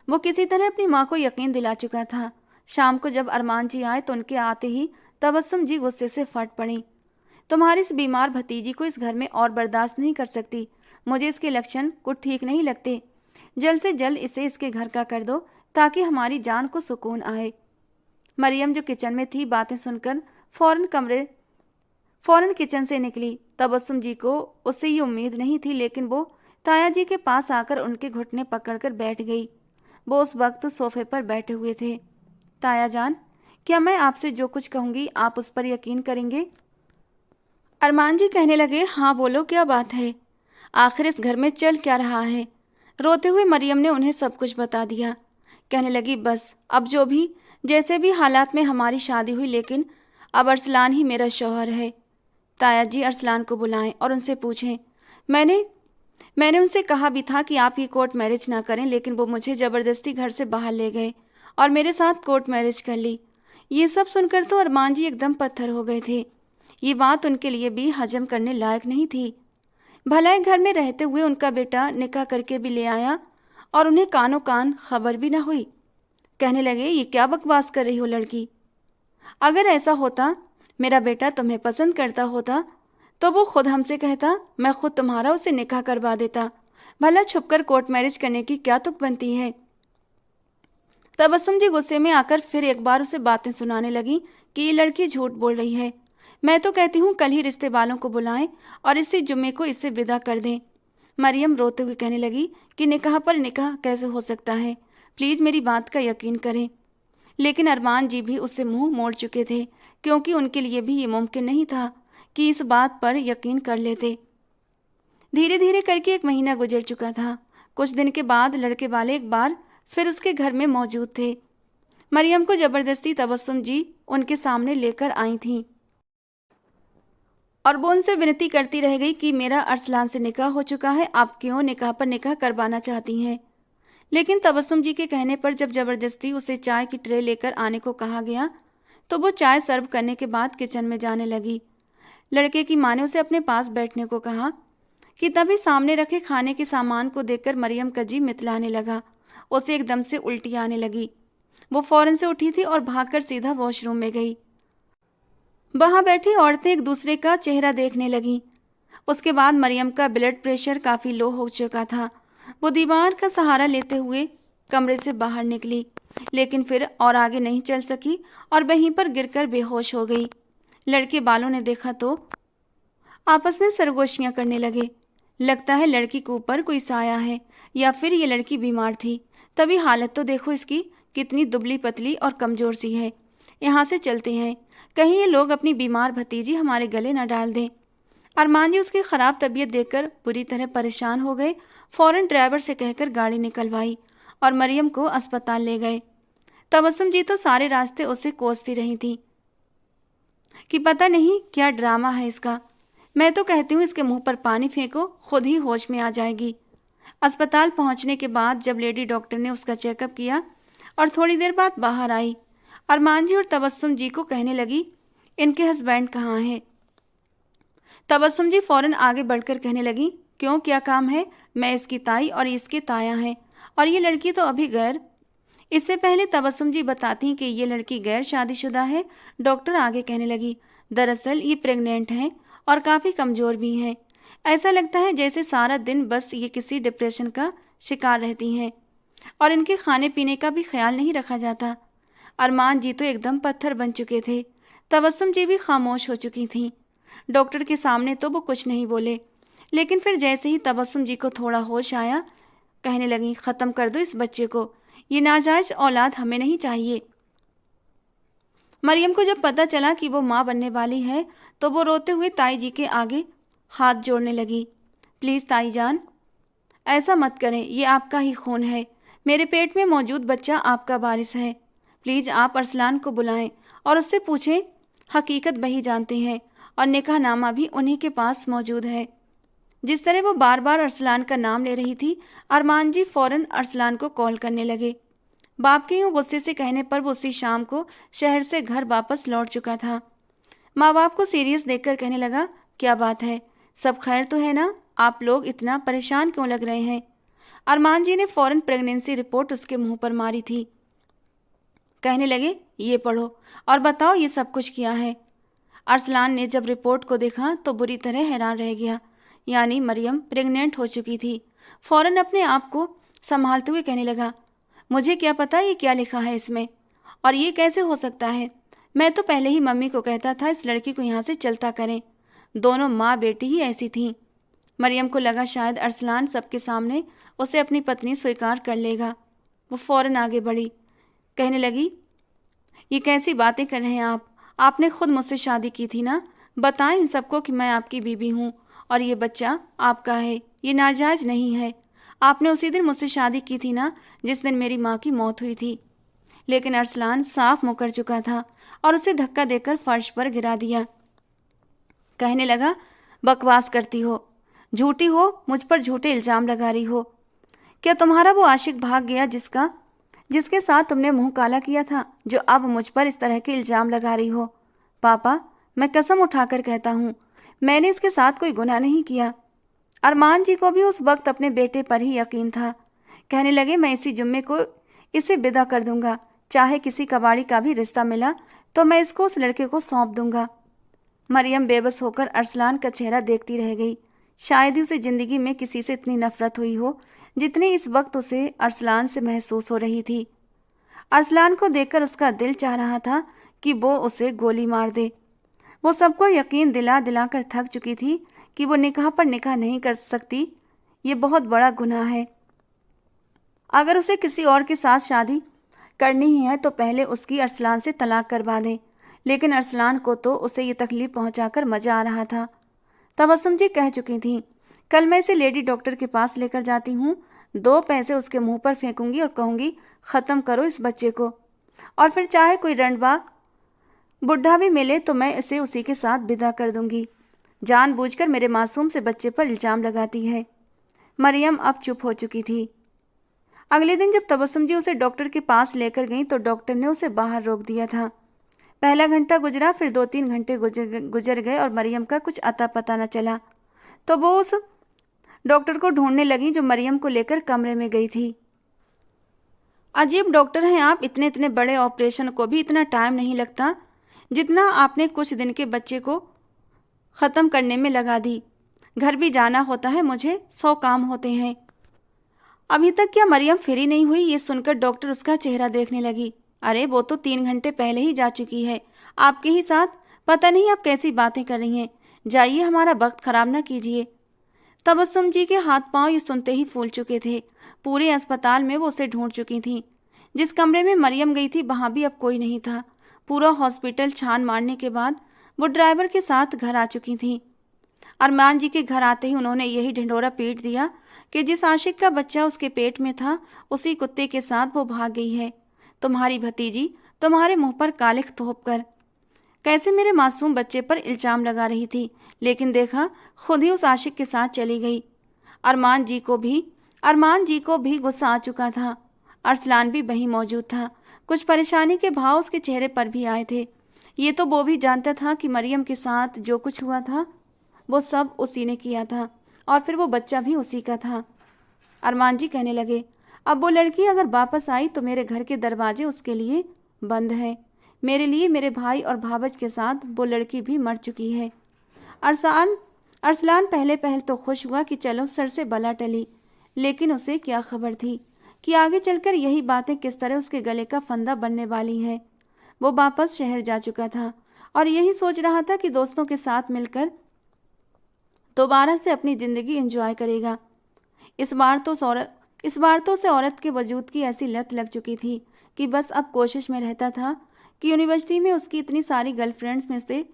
वो किसी तरह अपनी माँ को यकीन दिला चुका था। शाम को जब अरमान जी आए तो उनके आते ही तबस्सुम जी गुस्से से फट पड़ी। तुम्हारी इस बीमार भतीजी को इस घर में और बर्दाश्त नहीं कर सकती। मुझे इसके लक्षण कुछ ठीक नहीं लगते। जल्द से जल्द इसे इसके घर का कर दो ताकि हमारी जान को सुकून आए। मरियम जो किचन में थी बातें सुनकर फौरन किचन से निकली। तबस्सुम जी को उससे ये उम्मीद नहीं थी, लेकिन वो ताया जी के पास आकर उनके घुटने पकड़कर बैठ गई। वो उस वक्त सोफे पर बैठे हुए थे। ताया जान, क्या मैं आपसे जो कुछ कहूँगी आप उस पर यकीन करेंगे? अरमान जी कहने लगे, हाँ बोलो, क्या बात है? आखिर इस घर में चल क्या रहा है? रोते हुए मरियम ने उन्हें सब कुछ बता दिया। कहने लगी, बस अब जो भी जैसे भी हालात में हमारी शादी हुई, लेकिन अब अरसलान ही मेरा शौहर है। ताया जी अरसलान को बुलाएं और उनसे पूछें। मैंने मैंने उनसे कहा भी था कि आप ये कोर्ट मैरिज ना करें, लेकिन वो मुझे ज़बरदस्ती घर से बाहर ले गए और मेरे साथ कोर्ट मैरिज कर ली। ये सब सुनकर तो अरमान जी एकदम पत्थर हो गए थे। ये बात उनके लिए भी हजम करने लायक नहीं थी। भला घर में रहते हुए उनका बेटा निकाह करके भी ले आया और उन्हें कानों कान खबर भी न हुई। कहने लगे, ये क्या बकवास कर रही हो लड़की? अगर ऐसा होता, मेरा बेटा तुम्हें पसंद करता होता तो वो खुद हमसे कहता, मैं खुद तुम्हारा उसे निकाह करवा देता। भला छुपकर कोर्ट मैरिज करने की क्या तुक बनती है? तबस्सुम जी गुस्से में आकर फिर एक बार उसे बातें सुनाने लगी कि ये लड़की झूठ बोल रही है। मैं तो कहती हूँ कल ही रिश्ते वालों को बुलाएं और इसी जुम्मे को इससे विदा कर दें। मरियम रोते हुए कहने लगी कि निकाह पर निकाह कैसे हो सकता है? प्लीज़ मेरी बात का यकीन करें। लेकिन अरमान जी भी उससे मुंह मोड़ चुके थे, क्योंकि उनके लिए भी ये मुमकिन नहीं था कि इस बात पर यकीन कर लेते। धीरे धीरे करके 1 महीना गुजर चुका था। कुछ दिन के बाद लड़के वाले एक बार फिर उसके घर में मौजूद थे। मरियम को ज़बरदस्ती तबस्सुम जी उनके सामने लेकर आई थीं और वो उनसे विनती करती रह गई कि मेरा अरसलान से निकाह हो चुका है, आप क्यों निकाह पर निकाह करवाना चाहती हैं? लेकिन तबस्सुम जी के कहने पर जब ज़बरदस्ती उसे चाय की ट्रे लेकर आने को कहा गया तो वो चाय सर्व करने के बाद किचन में जाने लगी। लड़के की माँ ने उसे अपने पास बैठने को कहा कि तभी सामने रखे खाने के सामान को देखकर मरियम का जी मितलाने लगा। उसे एकदम से उल्टी आने लगी। वो फौरन से उठी थी और भागकर सीधा वॉशरूम में गई। वहां बैठी औरतें एक दूसरे का चेहरा देखने लगीं। उसके बाद मरियम का ब्लड प्रेशर काफ़ी लो हो चुका था। वो दीवार का सहारा लेते हुए कमरे से बाहर निकली, लेकिन फिर और आगे नहीं चल सकी और वहीं पर गिरकर बेहोश हो गई। लड़के वालों ने देखा तो आपस में सरगोशियां करने लगे। लगता है लड़की के ऊपर कोई साया है या फिर ये लड़की बीमार थी। तभी हालत तो देखो इसकी, कितनी दुबली पतली और कमज़ोर सी है। यहाँ से चलते हैं, कहीं ये लोग अपनी बीमार भतीजी हमारे गले न डाल दें। अरमान जी उसकी ख़राब तबीयत देखकर बुरी तरह परेशान हो गए। फ़ौरन ड्राइवर से कहकर गाड़ी निकलवाई और मरियम को अस्पताल ले गए। तबस्सुम जी तो सारे रास्ते उसे कोसती रही थी कि पता नहीं क्या ड्रामा है इसका। मैं तो कहती हूँ इसके मुंह पर पानी फेंको, खुद ही होश में आ जाएगी। अस्पताल पहुंचने के बाद जब लेडी डॉक्टर ने उसका चेकअप किया और थोड़ी देर बाद बाहर आई, अरमान जी और तबस्सुम जी को कहने लगी, इनके हस्बैंड कहाँ हैं? तबस्सुम जी फौरन आगे बढ़कर कहने लगी, क्यों, क्या काम है? मैं इसकी ताई और इसके ताया हैं, और ये लड़की तो अभी गैर। इससे पहले तबस्सुम जी बताती कि ये लड़की गैर शादीशुदा है। डॉक्टर आगे कहने लगी, दरअसल ये प्रेग्नेंट हैं और काफ़ी कमज़ोर भी हैं। ऐसा लगता है जैसे सारा दिन बस ये किसी डिप्रेशन का शिकार रहती हैं और इनके खाने पीने का भी ख्याल नहीं रखा जाता। अरमान जी तो एकदम पत्थर बन चुके थे। तबस्सुम जी भी खामोश हो चुकी थीं। डॉक्टर के सामने तो वो कुछ नहीं बोले, लेकिन फिर जैसे ही तबस्सुम जी को थोड़ा होश आया, कहने लगी, ख़त्म कर दो इस बच्चे को, ये नाजायज़ औलाद हमें नहीं चाहिए। मरियम को जब पता चला कि वो माँ बनने वाली है तो वो रोते हुए ताई जी के आगे हाथ जोड़ने लगी। प्लीज़ ताई जान, ऐसा मत करें, ये आपका ही खून है। मेरे पेट में मौजूद बच्चा आपका वारिस है। प्लीज़ आप अरसलान को बुलाएं और उससे पूछें, हकीकत वही जानते हैं और निकाहनामा भी उन्हीं के पास मौजूद है। जिस तरह वो बार बार अरसलान का नाम ले रही थी, अरमान जी फ़ौरन अरसलान को कॉल करने लगे। बाप के यूं गुस्से से कहने पर वो उसी शाम को शहर से घर वापस लौट चुका था। माँ बाप को सीरियस देखकर कहने लगा, क्या बात है, सब खैर तो है ना? आप लोग इतना परेशान क्यों लग रहे हैं? अरमान जी ने फौरन प्रेगनेंसी रिपोर्ट उसके मुंह पर मारी थी। कहने लगे, ये पढ़ो और बताओ ये सब कुछ किया है। अरसलान ने जब रिपोर्ट को देखा तो बुरी तरह हैरान रह गया। यानी मरियम प्रेग्नेंट हो चुकी थी। फौरन अपने आप को संभालते हुए कहने लगा, मुझे क्या पता ये क्या लिखा है इसमें, और ये कैसे हो सकता है? मैं तो पहले ही मम्मी को कहता था इस लड़की को यहाँ से चलता करें। दोनों माँ बेटी ही ऐसी थीं। मरियम को लगा शायद अरसलान सबके सामने उसे अपनी पत्नी स्वीकार कर लेगा। वो फौरन आगे बढ़ी, कहने लगी, ये कैसी बातें कर रहे हैं आप? आपने खुद मुझसे शादी की थी ना? बताएं इन सबको कि मैं आपकी बीवी हूँ और ये बच्चा आपका है, ये नाजायज नहीं है। आपने उसी दिन मुझसे शादी की थी ना जिस दिन मेरी माँ की मौत हुई थी। लेकिन अरसलान साफ मुकर चुका था और उसे धक्का देकर फर्श पर गिरा दिया। कहने लगा, बकवास करती हो, झूठी हो, मुझ पर झूठे इल्जाम लगा रही हो। क्या तुम्हारा वो आशिक भाग गया जिसके साथ तुमने मुंह काला किया था, जो अब मुझ पर इस तरह के इल्जाम लगा रही हो? पापा, मैं कसम उठाकर कहता हूँ, मैंने इसके साथ कोई गुनाह नहीं किया। अरमान जी को भी उस वक्त अपने बेटे पर ही यकीन था। कहने लगे, मैं इसी जुम्मे को इसे विदा कर दूंगा, चाहे किसी कबाड़ी का भी रिश्ता मिला तो मैं इसको उस लड़के को सौंप दूंगा। मरियम बेबस होकर अरसलान का चेहरा देखती रह गई। शायद ही उसे जिंदगी में किसी से इतनी नफरत हुई हो जितनी इस वक्त उसे अरसलान से महसूस हो रही थी। अरसलान को देखकर उसका दिल चाह रहा था कि वो उसे गोली मार दे। वो सबको यकीन दिला दिलाकर थक चुकी थी कि वो निकाह पर निकाह नहीं कर सकती। ये बहुत बड़ा गुनाह है। अगर उसे किसी और के साथ शादी करनी ही है तो पहले उसकी अरसलान से तलाक करवा दें। लेकिन अरसलान को तो उसे ये तकलीफ पहुंचाकर मजा आ रहा था। तबस्सुम जी कह चुकी थी, कल मैं इसे लेडी डॉक्टर के पास लेकर जाती हूँ, 2 पैसे उसके मुंह पर फेंकूंगी और कहूंगी, ख़त्म करो इस बच्चे को, और फिर चाहे कोई रंडबा बुढ़ा भी मिले तो मैं इसे उसी के साथ विदा कर दूंगी। जानबूझकर मेरे मासूम से बच्चे पर इल्जाम लगाती है। मरियम अब चुप हो चुकी थी। अगले दिन जब तबस्सुम जी उसे डॉक्टर के पास लेकर गईं तो डॉक्टर ने उसे बाहर रोक दिया था। पहला घंटा गुजरा, फिर 2-3 घंटे गुजर गए और मरियम का कुछ अता पता न चला। तो वो उस डॉक्टर को ढूंढने लगी जो मरियम को लेकर कमरे में गई थी। अजीब डॉक्टर हैं आप, इतने इतने बड़े ऑपरेशन को भी इतना टाइम नहीं लगता जितना आपने कुछ दिन के बच्चे को ख़त्म करने में लगा दी। घर भी जाना होता है, मुझे 100 काम होते हैं। अभी तक क्या मरियम फ्री नहीं हुई? ये सुनकर डॉक्टर उसका चेहरा देखने लगी। अरे वो तो 3 घंटे पहले ही जा चुकी है आपके ही साथ। पता नहीं आप कैसी बातें कर रही हैं। जाइए, हमारा वक्त खराब ना कीजिए। तबस्सुम जी के हाथ पांव ये सुनते ही फूल चुके थे। पूरे अस्पताल में वो उसे ढूंढ चुकी थी। जिस कमरे में मरियम गई थी वहां भी अब कोई नहीं था। पूरा हॉस्पिटल छान मारने के बाद वो ड्राइवर के साथ घर आ चुकी थी। अरमान जी के घर आते ही उन्होंने यही ढिंढोरा पीट दिया कि जिस आशिक का बच्चा उसके पेट में था उसी कुत्ते के साथ वो भाग गई है। तुम्हारी भतीजी तुम्हारे मुंह पर कालिख थोप कर कैसे मेरे मासूम बच्चे पर इल्जाम लगा रही थी, लेकिन देखा खुद ही उस आशिक के साथ चली गई। अरमान जी को भी गुस्सा आ चुका था। अरसलान भी वहीं मौजूद था। कुछ परेशानी के भाव उसके चेहरे पर भी आए थे। ये तो वो भी जानता था कि मरियम के साथ जो कुछ हुआ था वो सब उसी ने किया था और फिर वो बच्चा भी उसी का था। अरमान जी कहने लगे, अब वो लड़की अगर वापस आई तो मेरे घर के दरवाजे उसके लिए बंद हैं। मेरे लिए मेरे भाई और भाबज के साथ वो लड़की भी मर चुकी है। अरसलान पहले तो खुश हुआ कि चलो सर से बला टली, लेकिन उसे क्या खबर थी कि आगे चलकर यही बातें किस तरह उसके गले का फंदा बनने वाली हैं। वो वापस शहर जा चुका था और यही सोच रहा था कि दोस्तों के साथ मिलकर दोबारा से अपनी ज़िंदगी एंजॉय करेगा। इस बार तो उसे औरत के वजूद की ऐसी लत लग चुकी थी कि बस अब कोशिश में रहता था कि यूनिवर्सिटी में उसकी इतनी सारी गर्लफ्रेंड्स में से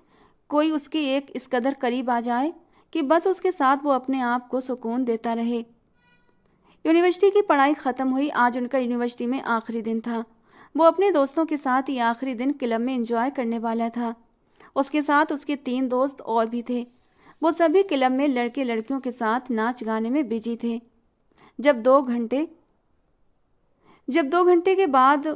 कोई उसके एक इस कदर करीब आ जाए कि बस उसके साथ वो अपने आप को सुकून देता रहे। यूनिवर्सिटी की पढ़ाई ख़त्म हुई। आज उनका यूनिवर्सिटी में आखिरी दिन था। वो अपने दोस्तों के साथ ये आखिरी दिन क्लब में एंजॉय करने वाला था। उसके साथ उसके 3 दोस्त और भी थे। वो सभी क्लब में लड़के लड़कियों के साथ नाच गाने में बिजी थे। जब 2 घंटे जब 2 घंटे के बाद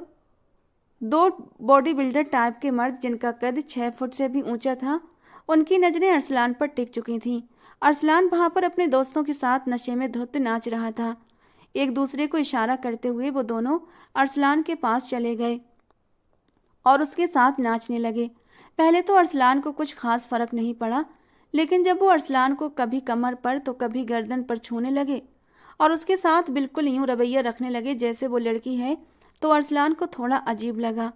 दो बॉडी बिल्डर टाइप के मर्द जिनका कद 6 फुट से भी ऊंचा था, उनकी नजरें अरसलान पर टिक चुकी थीं। अरसलान वहां पर अपने दोस्तों के साथ नशे में धुत नाच रहा था। एक दूसरे को इशारा करते हुए वो दोनों अरसलान के पास चले गए और उसके साथ नाचने लगे। पहले तो अरसलान को कुछ खास फर्क नहीं पड़ा, लेकिन जब वो अरसलान को कभी कमर पर तो कभी गर्दन पर छूने लगे और उसके साथ बिल्कुल यूं रवैया रखने लगे जैसे वो लड़की है, तो अरसलान को थोड़ा अजीब लगा।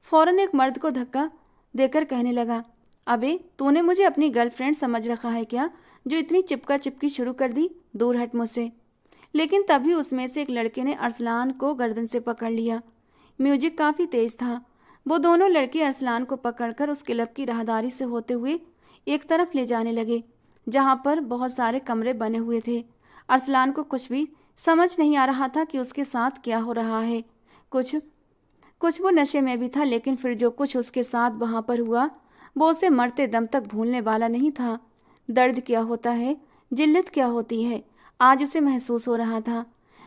फौरन एक मर्द को धक्का देकर कहने लगा, अबे तूने मुझे अपनी गर्लफ्रेंड समझ रखा है क्या, जो इतनी चिपका चिपकी शुरू कर दी? दूर हट मुझसे। लेकिन तभी उसमें से एक लड़के ने अरसलान को गर्दन से पकड़ लिया। म्यूजिक काफ़ी तेज था। वो दोनों लड़के अरसलान को पकड़कर उस क्लब की राहदारी से होते हुए एक तरफ ले जाने लगे, जहाँ पर बहुत सारे कमरे बने हुए थे। अरसलान को कुछ भी समझ नहीं आ रहा था कि उसके साथ क्या हो रहा है। कुछ कुछ वो नशे में भी था, लेकिन फिर जो कुछ उसके साथ वहाँ पर हुआ वो उसे मरते दम तक भूलने वाला नहीं था। दर्द क्या होता है, जिल्लत क्या होती है, आज उसे महसूस हो रहा था।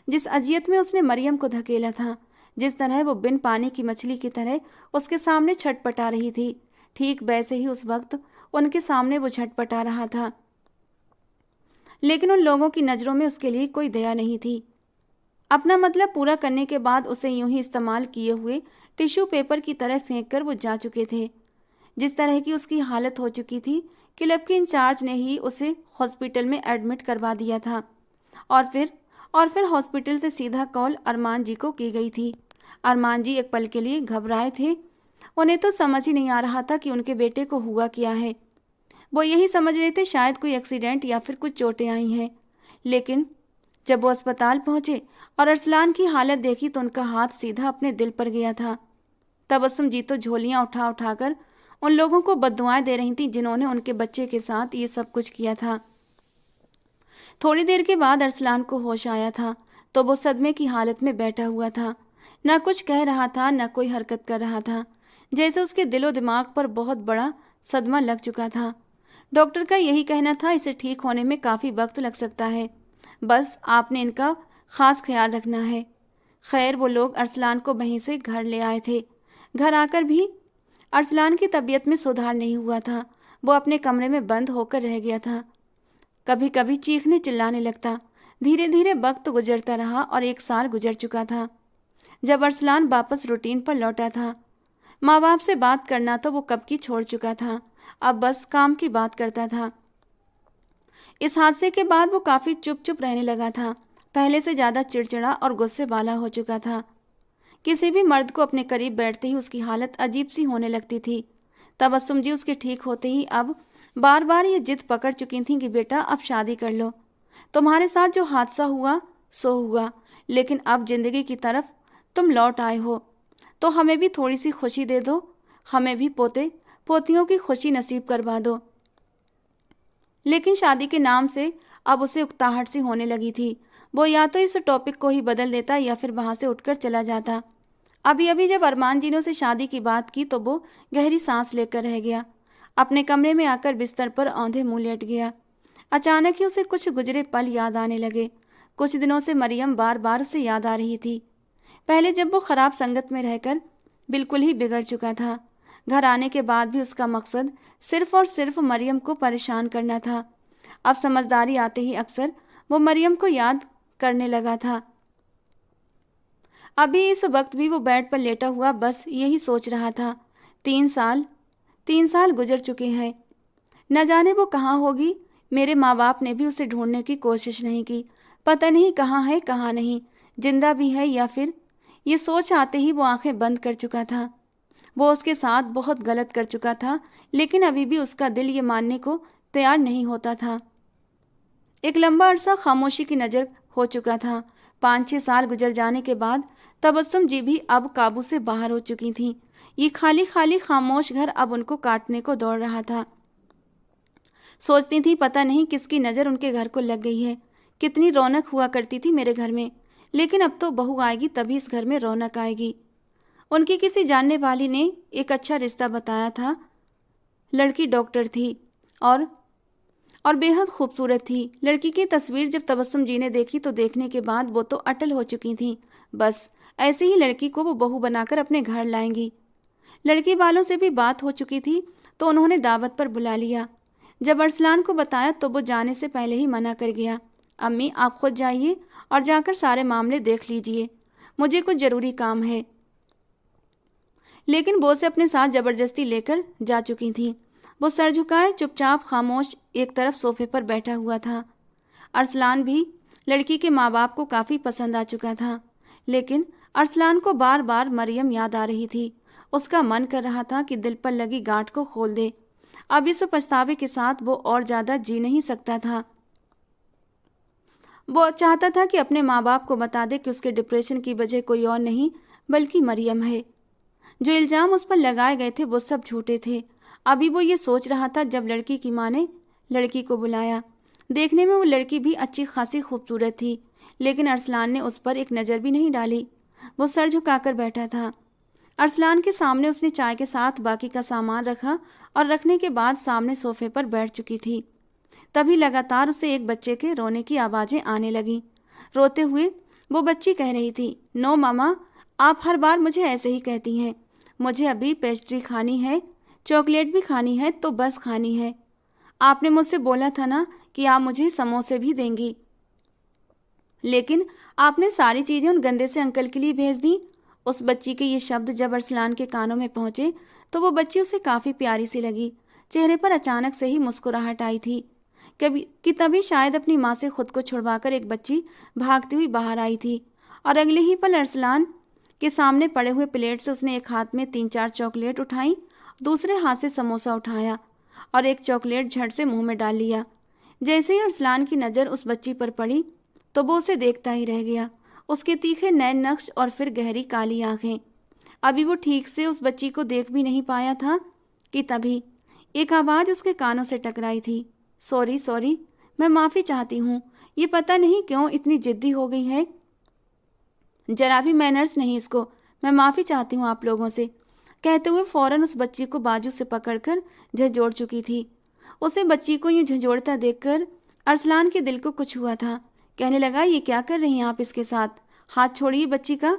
जिस अजियत में उसने मरियम को धकेला था, जिस तरह वो बिन पानी की मछली की तरह उसके सामने छटपटा रही थी, ठीक वैसे ही उस वक्त उनके सामने वो छटपटा रहा था। लेकिन उन लोगों की नज़रों में उसके लिए कोई दया नहीं थी। अपना मतलब पूरा करने के बाद उसे यूं ही इस्तेमाल किए हुए टिश्यू पेपर की तरह फेंक कर वो जा चुके थे। जिस तरह की उसकी हालत हो चुकी थी, क्लब के इंचार्ज ने ही उसे हॉस्पिटल में एडमिट करवा दिया था और फिर हॉस्पिटल से सीधा कॉल अरमान जी को की गई थी। अरमान जी एक पल के लिए घबराए थे। उन्हें तो समझ ही नहीं आ रहा था कि उनके बेटे को हुआ क्या है। वो यही समझ रहे थे शायद कोई एक्सीडेंट या फिर कुछ चोटें आई हैं। लेकिन जब वो अस्पताल पहुंचे और अरसलान की हालत देखी तो उनका हाथ सीधा अपने दिल पर गया था। तबस्सुम जी तो झोलियां उठा उठाकर उन लोगों को बद्दुआएं दे रही थी जिन्होंने उनके बच्चे के साथ ये सब कुछ किया था। थोड़ी देर के बाद अरसलान को होश आया था तो वो सदमे की हालत में बैठा हुआ था। न कुछ कह रहा था, न कोई हरकत कर रहा था, जैसे उसके दिलो दिमाग पर बहुत बड़ा सदमा लग चुका था। डॉक्टर का यही कहना था, इसे ठीक होने में काफ़ी वक्त लग सकता है, बस आपने इनका ख़ास ख्याल रखना है। खैर वो लोग अरसलान को वहीं से घर ले आए थे। घर आकर भी अरसलान की तबीयत में सुधार नहीं हुआ था। वो अपने कमरे में बंद होकर रह गया था। कभी कभी चीखने चिल्लाने लगता। धीरे धीरे वक्त गुजरता रहा और 1 साल गुजर चुका था। जब अरसलान वापस रूटीन पर लौटा था, माँ बाप से बात करना तो वो कब की छोड़ चुका था, अब बस काम की बात करता था। इस हादसे के बाद वो काफ़ी चुप चुप रहने लगा था। पहले से ज़्यादा चिड़चिड़ा और गुस्से वाला हो चुका था। किसी भी मर्द को अपने करीब बैठते ही उसकी हालत अजीब सी होने लगती थी। तबस्सुम जी उसके ठीक होते ही अब बार बार ये जिद पकड़ चुकी थी कि बेटा अब शादी कर लो। तुम्हारे साथ जो हादसा हुआ सो हुआ, लेकिन अब जिंदगी की तरफ तुम लौट आए हो तो हमें भी थोड़ी सी खुशी दे दो, हमें भी पोते पोतियों की खुशी नसीब करवा दो। लेकिन शादी के नाम से अब उसे उकताहट सी होने लगी थी। वो या तो इस टॉपिक को ही बदल देता या फिर वहाँ से उठकर चला जाता। अभी अभी जब अरमान जी ने उसे शादी की बात की तो वो गहरी सांस लेकर रह गया। अपने कमरे में आकर बिस्तर पर औंधे मुँह लेट गया। अचानक ही उसे कुछ गुजरे पल याद आने लगे। कुछ दिनों से मरियम बार बार उसे याद आ रही थी। पहले जब वो ख़राब संगत में रहकर बिल्कुल ही बिगड़ चुका था, घर आने के बाद भी उसका मकसद सिर्फ और सिर्फ मरियम को परेशान करना था। अब समझदारी आते ही अक्सर वो मरियम को याद करने लगा था। अभी इस वक्त भी वो बेड पर लेटा हुआ बस यही सोच रहा था। 3 साल गुजर चुके हैं, न जाने वो कहाँ होगी। मेरे माँ बाप ने भी उसे ढूंढने की कोशिश नहीं की। पता नहीं कहाँ है कहाँ नहीं, जिंदा भी है या फिर। ये सोच आते ही वो आंखें बंद कर चुका था। वो उसके साथ बहुत गलत कर चुका था, लेकिन अभी भी उसका दिल ये मानने को तैयार नहीं होता था। एक लंबा अरसा खामोशी की नज़र हो चुका था। 5-6 साल गुजर जाने के बाद तबस्सुम जी भी अब काबू से बाहर हो चुकी थीं। ये खाली खाली खामोश घर अब उनको काटने को दौड़ रहा था। सोचती थी पता नहीं किसकी नज़र उनके घर को लग गई है। कितनी रौनक हुआ करती थी मेरे घर में, लेकिन अब तो बहू आएगी तभी इस घर में रौनक आएगी। उनकी किसी जानने वाली ने एक अच्छा रिश्ता बताया था। लड़की डॉक्टर थी और बेहद खूबसूरत थी। लड़की की तस्वीर जब तबस्सुम जी ने देखी तो देखने के बाद वो तो अटल हो चुकी थीं। बस ऐसे ही लड़की को वो बहू बनाकर अपने घर लाएंगी। लड़की वालों से भी बात हो चुकी थी तो उन्होंने दावत पर बुला लिया। जब अरसलान को बताया तो वो जाने से पहले ही मना कर गया। अम्मी आप खुद जाइए और जाकर सारे मामले देख लीजिए, मुझे कुछ ज़रूरी काम है। लेकिन वो उसे अपने साथ ज़बरदस्ती लेकर जा चुकी थी। वो सर झुकाए चुपचाप खामोश एक तरफ सोफे पर बैठा हुआ था। अरसलान भी लड़की के माँ बाप को काफ़ी पसंद आ चुका था, लेकिन अरसलान को बार बार मरियम याद आ रही थी। उसका मन कर रहा था कि दिल पर लगी गांठ को खोल दे। अब इस पछतावे के साथ वो और ज़्यादा जी नहीं सकता था। वो चाहता था कि अपने माँ बाप को बता दे कि उसके डिप्रेशन की वजह कोई और नहीं बल्कि मरियम है। जो इल्ज़ाम उस पर लगाए गए थे वो सब झूठे थे। अभी वो ये सोच रहा था जब लड़की की माँ ने लड़की को बुलाया। देखने में वो लड़की भी अच्छी खासी खूबसूरत थी, लेकिन अरसलान ने उस पर एक नज़र भी नहीं डाली। वो सर झुकाकर बैठा था। अरसलान के सामने उसने चाय के साथ बाकी का सामान रखा और रखने के बाद सामने सोफे पर बैठ चुकी थी। तभी लगातार उसे एक बच्चे के रोने की आवाज़ें आने लगीं। रोते हुए वो बच्ची कह रही थी, नो मामा, आप हर बार मुझे ऐसे ही कहती हैं। मुझे अभी पेस्ट्री खानी है, चॉकलेट भी खानी है तो बस खानी है। आपने मुझसे बोला था ना कि आप मुझे समोसे भी देंगी, लेकिन आपने सारी चीज़ें उन गंदे से अंकल के लिए भेज दी। उस बच्ची के ये शब्द जब अरसलान के कानों में पहुंचे तो वो बच्ची उसे काफ़ी प्यारी सी लगी। चेहरे पर अचानक से ही मुस्कुराहट आई थी तभी शायद अपनी माँ से खुद को छुड़वाकर एक बच्ची भागती हुई बाहर आई थी और अगले ही पल अरसलान के सामने पड़े हुए प्लेट से उसने एक हाथ में 3-4 चॉकलेट उठाई, दूसरे हाथ से समोसा उठाया और एक चॉकलेट झट से मुंह में डाल लिया। जैसे ही अरसलान की नज़र उस बच्ची पर पड़ी तो वो उसे देखता ही रह गया। उसके तीखे नैन नक्श और फिर गहरी काली आंखें। अभी वो ठीक से उस बच्ची को देख भी नहीं पाया था कि तभी एक आवाज़ उसके कानों से टकराई थी, सॉरी सॉरी, मैं माफ़ी चाहती हूँ, ये पता नहीं क्यों इतनी जिद्दी हो गई है, जरा भी मैनर्स नहीं इसको, मैं माफ़ी चाहती हूँ आप लोगों से। कहते हुए फ़ौरन उस बच्ची को बाजू से पकड़कर झंझोड़ चुकी थी। उसे बच्ची को यूँ झंझोड़ता देखकर अरसलान के दिल को कुछ हुआ था। कहने लगा, ये क्या कर रही हैं आप इसके साथ, हाथ छोड़िए बच्ची का,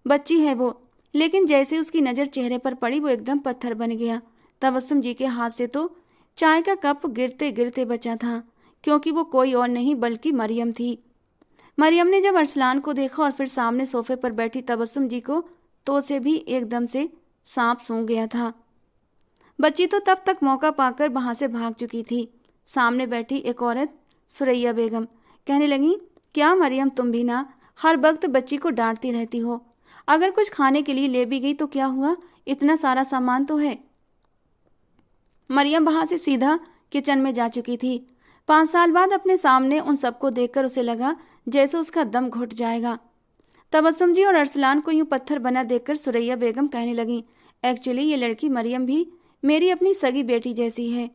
बच्ची है वो। लेकिन जैसे उसकी नज़र चेहरे पर पड़ी वो एकदम पत्थर बन गया। तबस्सुम जी के हाथ से तो चाय का कप गिरते गिरते बचा था, क्योंकि वो कोई और नहीं बल्कि मरियम थी। मरियम ने जब अरसलान को देखा और फिर सामने सोफे पर बैठी तबस्सुम जी को, तो उसे भी एकदम से सांप सूंघ गया था। बच्ची तो तब तक मौका पाकर वहाँ से भाग चुकी थी। सामने बैठी एक औरत सुरैया बेगम कहने लगी, क्या मरियम तुम भी ना हर वक्त बच्ची को डांटती रहती हो, अगर कुछ खाने के लिए ले भी गई तो क्या हुआ, इतना सारा सामान तो है। मरियम वहाँ से सीधा किचन में जा चुकी थी। 5 साल बाद अपने सामने उन सबको देखकर उसे लगा जैसे उसका दम घुट जाएगा। तबस्सुम जी और अरसलान को यूं पत्थर बना देखकर सुरैया बेगम कहने लगी, एक्चुअली ये लड़की मरियम भी मेरी अपनी सगी बेटी जैसी है।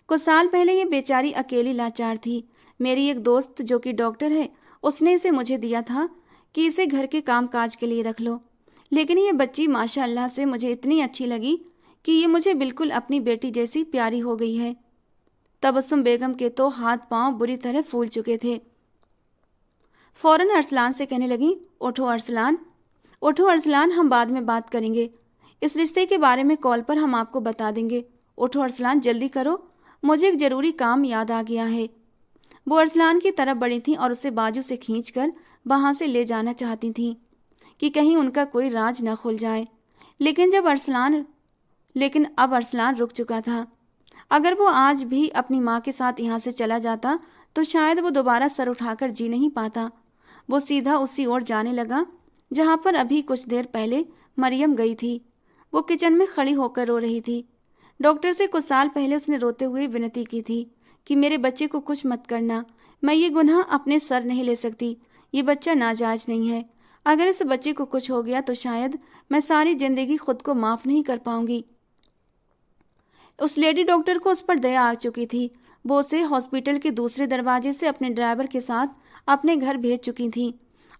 कुछ साल पहले ये बेचारी अकेली लाचार थी। मेरी एक दोस्त जो कि डॉक्टर है, उसने इसे मुझे दिया था कि इसे घर के काम काज के लिए रख लो, लेकिन ये बच्ची माशाअल्लाह से मुझे इतनी अच्छी लगी कि ये मुझे बिल्कुल अपनी बेटी जैसी प्यारी हो गई है। तबस्सुम बेगम के तो हाथ पांव बुरी तरह फूल चुके थे। फौरन अरसलान से कहने लगी, उठो अरसलान, उठो अरसलान, हम बाद में बात करेंगे, इस रिश्ते के बारे में कॉल पर हम आपको बता देंगे। उठो अरसलान, जल्दी करो, मुझे एक ज़रूरी काम याद आ गया है। वो अरसलान की तरफ बढ़ी थी और उसे बाजू से खींचकर वहाँ से ले जाना चाहती थी कि कहीं उनका कोई राज न खुल जाए। लेकिन अब अरसलान रुक चुका था। अगर वो आज भी अपनी माँ के साथ यहाँ से चला जाता तो शायद वो दोबारा सर उठाकर जी नहीं पाता। वो सीधा उसी ओर जाने लगा जहाँ पर अभी कुछ देर पहले मरियम गई थी। वो किचन में खड़ी होकर रो रही थी। डॉक्टर से कुछ साल पहले उसने रोते हुए विनती की थी कि मेरे बच्चे को कुछ मत करना, मैं ये गुनाह अपने सर नहीं ले सकती, ये बच्चा नाजायज नहीं है। अगर इस बच्चे को कुछ हो गया तो शायद मैं सारी ज़िंदगी खुद को माफ़ नहीं कर पाऊंगी। उस लेडी डॉक्टर को उस पर दया आ चुकी थी। वो उसे हॉस्पिटल के दूसरे दरवाजे से अपने ड्राइवर के साथ अपने घर भेज चुकी थी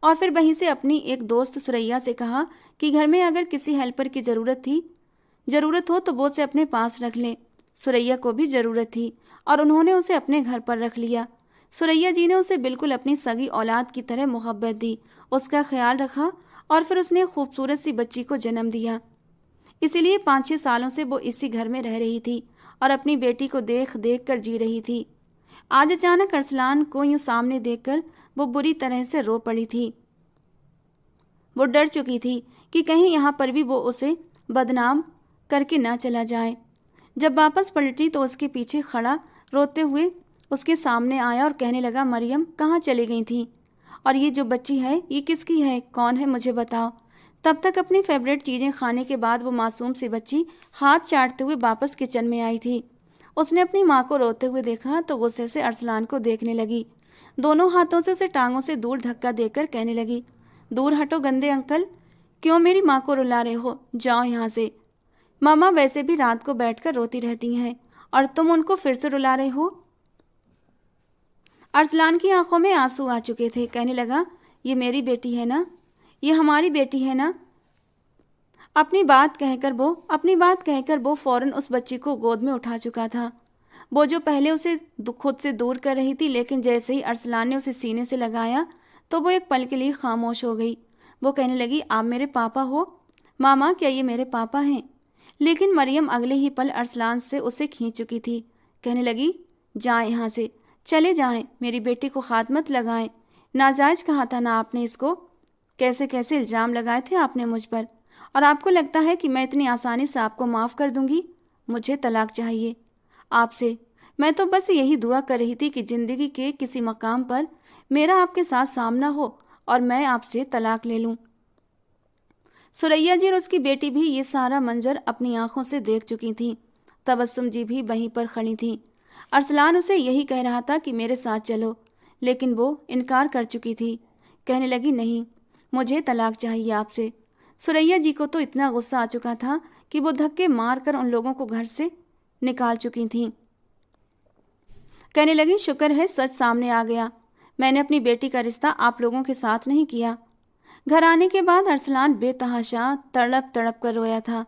और फिर वहीं से अपनी एक दोस्त सुरैया से कहा कि घर में अगर किसी हेल्पर की ज़रूरत हो तो वो उसे अपने पास रख लें। सुरैया को भी ज़रूरत थी और उन्होंने उसे अपने घर पर रख लिया। सुरैया जी ने उसे बिल्कुल अपनी सगी औलाद की तरह मोहब्बत दी, उसका ख्याल रखा और फिर उसने खूबसूरत सी बच्ची को जन्म दिया। इसीलिए 5-6 सालों से वो इसी घर में रह रही थी और अपनी बेटी को देख देख कर जी रही थी। आज अचानक अरसलान को यूं सामने देखकर वो बुरी तरह से रो पड़ी थी। वो डर चुकी थी कि कहीं यहाँ पर भी वो उसे बदनाम करके ना चला जाए। जब वापस पलटी तो उसके पीछे खड़ा रोते हुए उसके सामने आया और कहने लगा, मरियम कहाँ चली गई थी? और ये जो बच्ची है ये किसकी है? कौन है? मुझे बताओ। तब तक अपनी फेवरेट चीज़ें खाने के बाद वो मासूम सी बच्ची हाथ चाटते हुए वापस किचन में आई थी। उसने अपनी माँ को रोते हुए देखा तो गुस्से से अरसलान को देखने लगी। दोनों हाथों से उसे टांगों से दूर धक्का देकर कहने लगी, दूर हटो गंदे अंकल, क्यों मेरी माँ को रुला रहे हो? जाओ यहाँ से। मामा वैसे भी रात को बैठकर रोती रहती हैं और तुम उनको फिर से रुला रहे हो। अरसलान की आंखों में आंसू आ चुके थे। कहने लगा, ये मेरी बेटी है ना, ये हमारी बेटी है ना। अपनी बात कहकर वो फौरन उस बच्ची को गोद में उठा चुका था, वो जो पहले उसे खुद से दूर कर रही थी। लेकिन जैसे ही अरसलान ने उसे सीने से लगाया तो वो एक पल के लिए खामोश हो गई। वो कहने लगी, आप मेरे पापा हो? मामा क्या ये मेरे पापा हैं? लेकिन मरियम अगले ही पल अरसलान से उसे खींच चुकी थी। कहने लगी, जाएं यहाँ से, चले जाएं, मेरी बेटी को हाथ मत लगाएं। नाजायज कहा था ना आपने इसको? कैसे कैसे इल्ज़ाम लगाए थे आपने मुझ पर, और आपको लगता है कि मैं इतनी आसानी से आपको माफ़ कर दूंगी? मुझे तलाक चाहिए आपसे। मैं तो बस यही दुआ कर रही थी कि ज़िंदगी के किसी मकाम पर मेरा आपके साथ सामना हो और मैं आपसे तलाक ले लूं। सुरैया जी और उसकी बेटी भी ये सारा मंजर अपनी आंखों से देख चुकी थीं। तबस्सुम जी भी वहीं पर खड़ी थीं। अरसलान उसे यही कह रहा था कि मेरे साथ चलो, लेकिन वो इनकार कर चुकी थी। कहने लगी, नहीं, मुझे तलाक चाहिए आपसे। सुरैया जी को तो इतना गुस्सा आ चुका था कि वो धक्के मार कर उन लोगों को घर से निकाल चुकी थीं। कहने लगी, शुक्र है सच सामने आ गया, मैंने अपनी बेटी का रिश्ता आप लोगों के साथ नहीं किया। घर आने के बाद अरसलान बेतहाशा तड़प तड़प कर रोया था।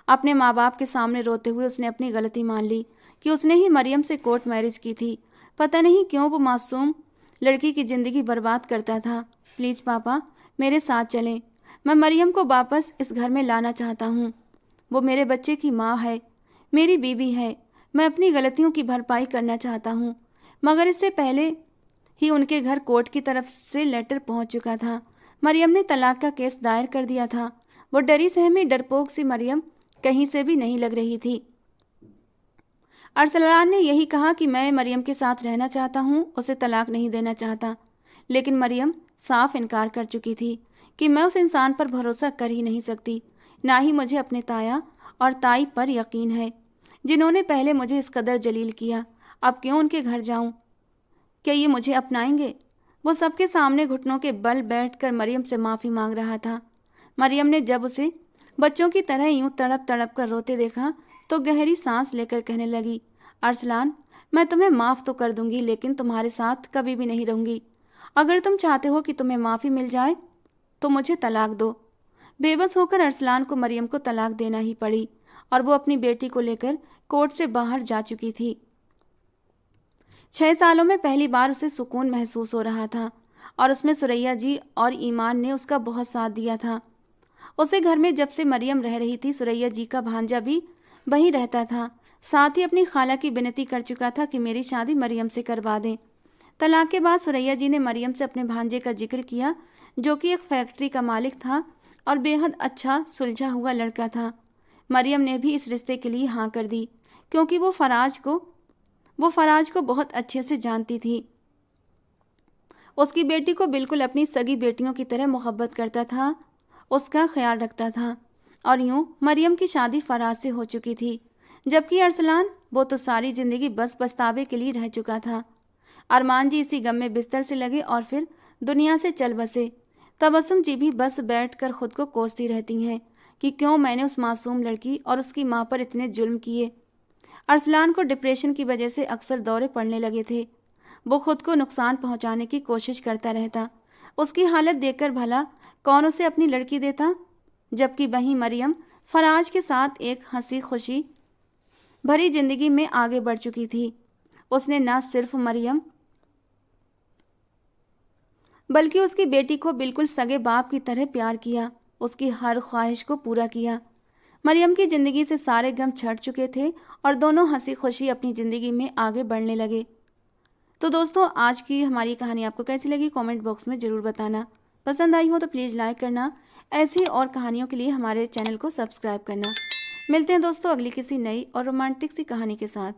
अपने माँ बाप के सामने रोते हुए उसने अपनी गलती मान ली कि उसने ही मरियम से कोर्ट मैरिज की थी। पता नहीं क्यों वो मासूम लड़की की ज़िंदगी बर्बाद करता था। प्लीज़ पापा, मेरे साथ चलें, मैं मरियम को वापस इस घर में लाना चाहता हूँ। वो मेरे बच्चे की माँ है, मेरी बीवी है। मैं अपनी गलतियों की भरपाई करना चाहता हूँ। मगर इससे पहले ही उनके घर कोर्ट की तरफ से लेटर पहुँच चुका था। मरियम ने तलाक का केस दायर कर दिया था। वो डरी सहमी डरपोक सी मरियम कहीं से भी नहीं लग रही थी। अरसलान ने यही कहा कि मैं मरियम के साथ रहना चाहता हूँ, उसे तलाक नहीं देना चाहता। लेकिन मरियम साफ इनकार कर चुकी थी कि मैं उस इंसान पर भरोसा कर ही नहीं सकती। ना ही मुझे अपने ताया और ताई पर यकीन है, जिन्होंने पहले मुझे इस कदर जलील किया। अब क्यों उनके घर जाऊं? क्या ये मुझे अपनाएंगे? वो सबके सामने घुटनों के बल बैठकर मरियम से माफ़ी मांग रहा था। मरियम ने जब उसे बच्चों की तरह यूं तड़प तड़प कर रोते देखा तो गहरी सांस लेकर कहने लगी, अरसलान, मैं तुम्हें माफ़ तो कर दूंगी, लेकिन तुम्हारे साथ कभी भी नहीं रहूंगी। अगर तुम चाहते हो कि तुम्हें माफ़ी मिल जाए तो मुझे तलाक दो। बेबस होकर अरसलान को मरियम को तलाक देना ही पड़ी और वो अपनी बेटी को लेकर कोर्ट से बाहर जा चुकी थी। 6 सालों में पहली बार उसे सुकून महसूस हो रहा था और उसमें सुरैया जी और ईमान ने उसका बहुत साथ दिया था। उसे घर में जब से मरियम रह रही थी, सुरैया जी का भांजा भी वहीं रहता था। साथ ही अपनी खाला की विनती कर चुका था कि मेरी शादी मरियम से करवा दें। तलाक के बाद सुरैया जी ने मरियम से अपने भांजे का जिक्र किया, जो कि एक फैक्ट्री का मालिक था और बेहद अच्छा सुलझा हुआ लड़का था। मरियम ने भी इस रिश्ते के लिए हाँ कर दी, क्योंकि वो फराज को बहुत अच्छे से जानती थी। उसकी बेटी को बिल्कुल अपनी सगी बेटियों की तरह मोहब्बत करता था, उसका ख्याल रखता था। और यूं मरियम की शादी फराज से हो चुकी थी, जबकि अरसलान, वो तो सारी ज़िंदगी बस पछतावे के लिए रह चुका था। अरमान जी इसी गम में बिस्तर से लगे और फिर दुनिया से चल बसे। तबस्सुम जी भी बस बैठकर खुद को कोसती रहती हैं कि क्यों मैंने उस मासूम लड़की और उसकी माँ पर इतने जुल्म किए। अरसलान को डिप्रेशन की वजह से अक्सर दौरे पड़ने लगे थे। वो खुद को नुकसान पहुंचाने की कोशिश करता रहता। उसकी हालत देखकर भला कौन उसे अपनी लड़की देता, जबकि वहीं मरियम फराज के साथ एक हंसी खुशी भरी जिंदगी में आगे बढ़ चुकी थी। उसने न सिर्फ मरियम बल्कि उसकी बेटी को बिल्कुल सगे बाप की तरह प्यार किया, उसकी हर ख्वाहिश को पूरा किया। मरियम की जिंदगी से सारे गम छट चुके थे और दोनों हंसी खुशी अपनी जिंदगी में आगे बढ़ने लगे। तो दोस्तों, आज की हमारी कहानी आपको कैसी लगी कमेंट बॉक्स में ज़रूर बताना। पसंद आई हो तो प्लीज़ लाइक करना। ऐसी और कहानियों के लिए हमारे चैनल को सब्सक्राइब करना। मिलते हैं दोस्तों अगली किसी नई और रोमांटिक सी कहानी के साथ।